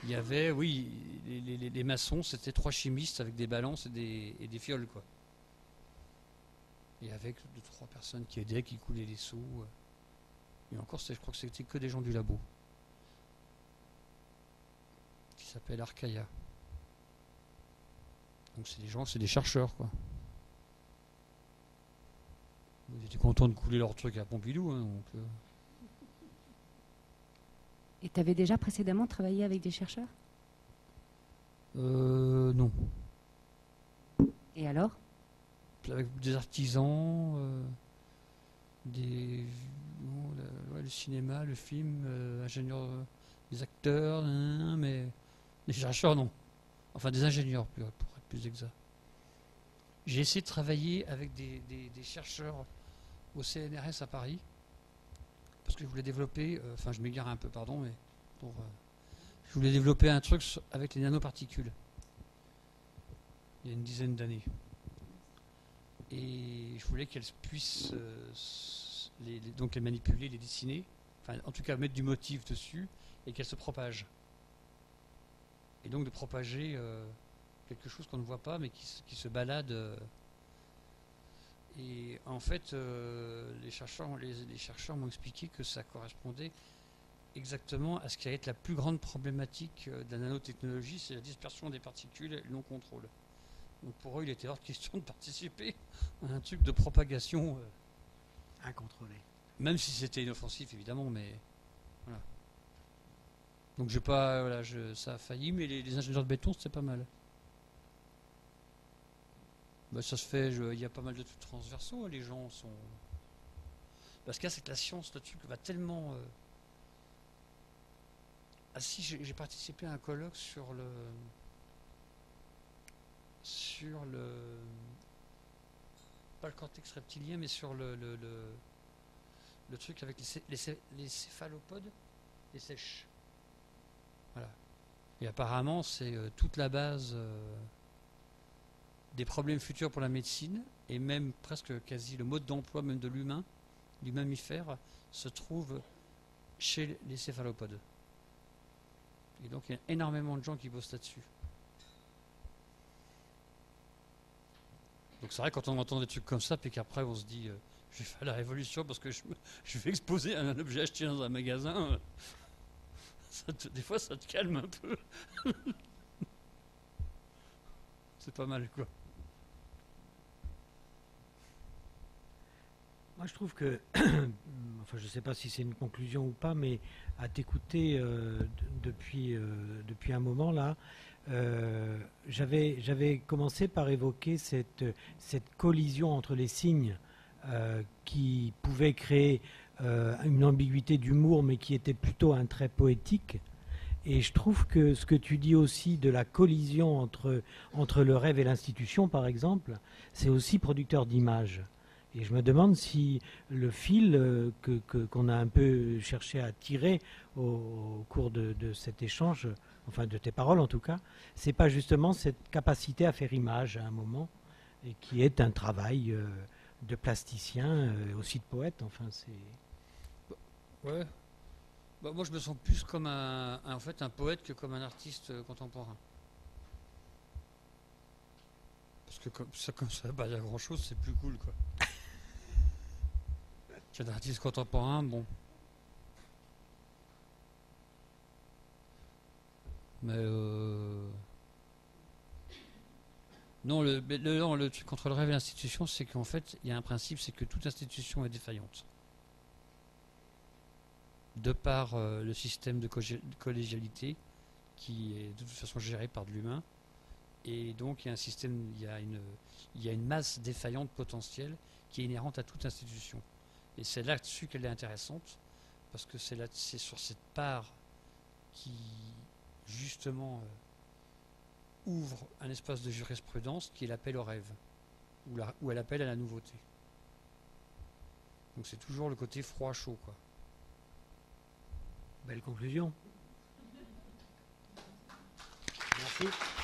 il y avait, oui, les maçons, c'était 3 chimistes avec des balances et des fioles, quoi. Et avec 2-3 personnes qui aidaient, qui coulaient les seaux. Et encore, je crois que c'était que des gens du labo. Qui s'appelle Arcaia. Donc c'est des gens, c'est des chercheurs, quoi. Ils étaient contents de couler leur truc à Pompidou, hein, donc. Et tu avais déjà précédemment travaillé avec des chercheurs? Non. Et alors? Avec des artisans, le cinéma, le film, ingénieurs, des acteurs, mais des chercheurs, non. Enfin, des ingénieurs, pour être plus exact. J'ai essayé de travailler avec des chercheurs au CNRS à Paris, parce que je voulais développer, enfin je m'égare un peu, pardon, mais je voulais développer un truc avec les nanoparticules, il y a une dizaine d'années. Et je voulais qu'elles puissent donc les manipuler, les dessiner, enfin en tout cas mettre du motif dessus, et qu'elles se propagent. Et donc de propager quelque chose qu'on ne voit pas, mais qui se balade. Et en fait, les chercheurs m'ont expliqué que ça correspondait exactement à ce qui va être la plus grande problématique de la nanotechnologie, c'est la dispersion des particules et le non-contrôle. Donc pour eux, il était hors de question de participer à un truc de propagation incontrôlée. Même si c'était inoffensif, évidemment, mais voilà. Donc j'ai pas, voilà, ça a failli, mais les ingénieurs de béton, c'était pas mal. Bah, ça se fait, il y a pas mal de trucs transversaux, les gens sont... Parce qu'il y a, c'est que la science, le truc va tellement... Ah si, j'ai participé à un colloque sur le... Pas le cortex reptilien, mais sur le truc avec les céphalopodes, les sèches. Voilà. Et apparemment, c'est toute la base... des problèmes futurs pour la médecine, et même presque quasi le mode d'emploi même de l'humain, du mammifère, se trouve chez les céphalopodes. Et donc il y a énormément de gens qui bossent là-dessus. Donc c'est vrai quand on entend des trucs comme ça, puis qu'après on se dit je vais faire la révolution parce que je vais exposer un objet acheté dans un magasin, des fois ça te calme un peu. C'est pas mal, quoi. Moi, je trouve que, enfin, je ne sais pas si c'est une conclusion ou pas, mais à t'écouter depuis un moment là, j'avais commencé par évoquer cette collision entre les signes qui pouvait créer une ambiguïté d'humour, mais qui était plutôt un trait poétique. Et je trouve que ce que tu dis aussi de la collision entre le rêve et l'institution, par exemple, c'est aussi producteur d'images. Et je me demande si le fil qu'on a un peu cherché à tirer au cours de cet échange, enfin de tes paroles en tout cas, c'est pas justement cette capacité à faire image à un moment, et qui est un travail de plasticien, aussi de poète, enfin c'est... Ouais. Bah, moi je me sens plus comme un poète que comme un artiste contemporain. Parce que comme ça, bah, il y a grand chose, c'est plus cool, quoi. Un artiste contemporain, bon. Mais non, le truc contre le rêve et l'institution, c'est qu'en fait, il y a un principe, c'est que toute institution est défaillante. De par le système de collégialité qui est de toute façon gérée par de l'humain. Et donc il y a un système, il y a une masse défaillante potentielle qui est inhérente à toute institution. Et c'est là-dessus qu'elle est intéressante, parce que c'est sur cette part qui justement ouvre un espace de jurisprudence qui est l'appel au rêve, ou elle appelle à la nouveauté. Donc c'est toujours le côté froid-chaud, quoi. Belle conclusion. Merci.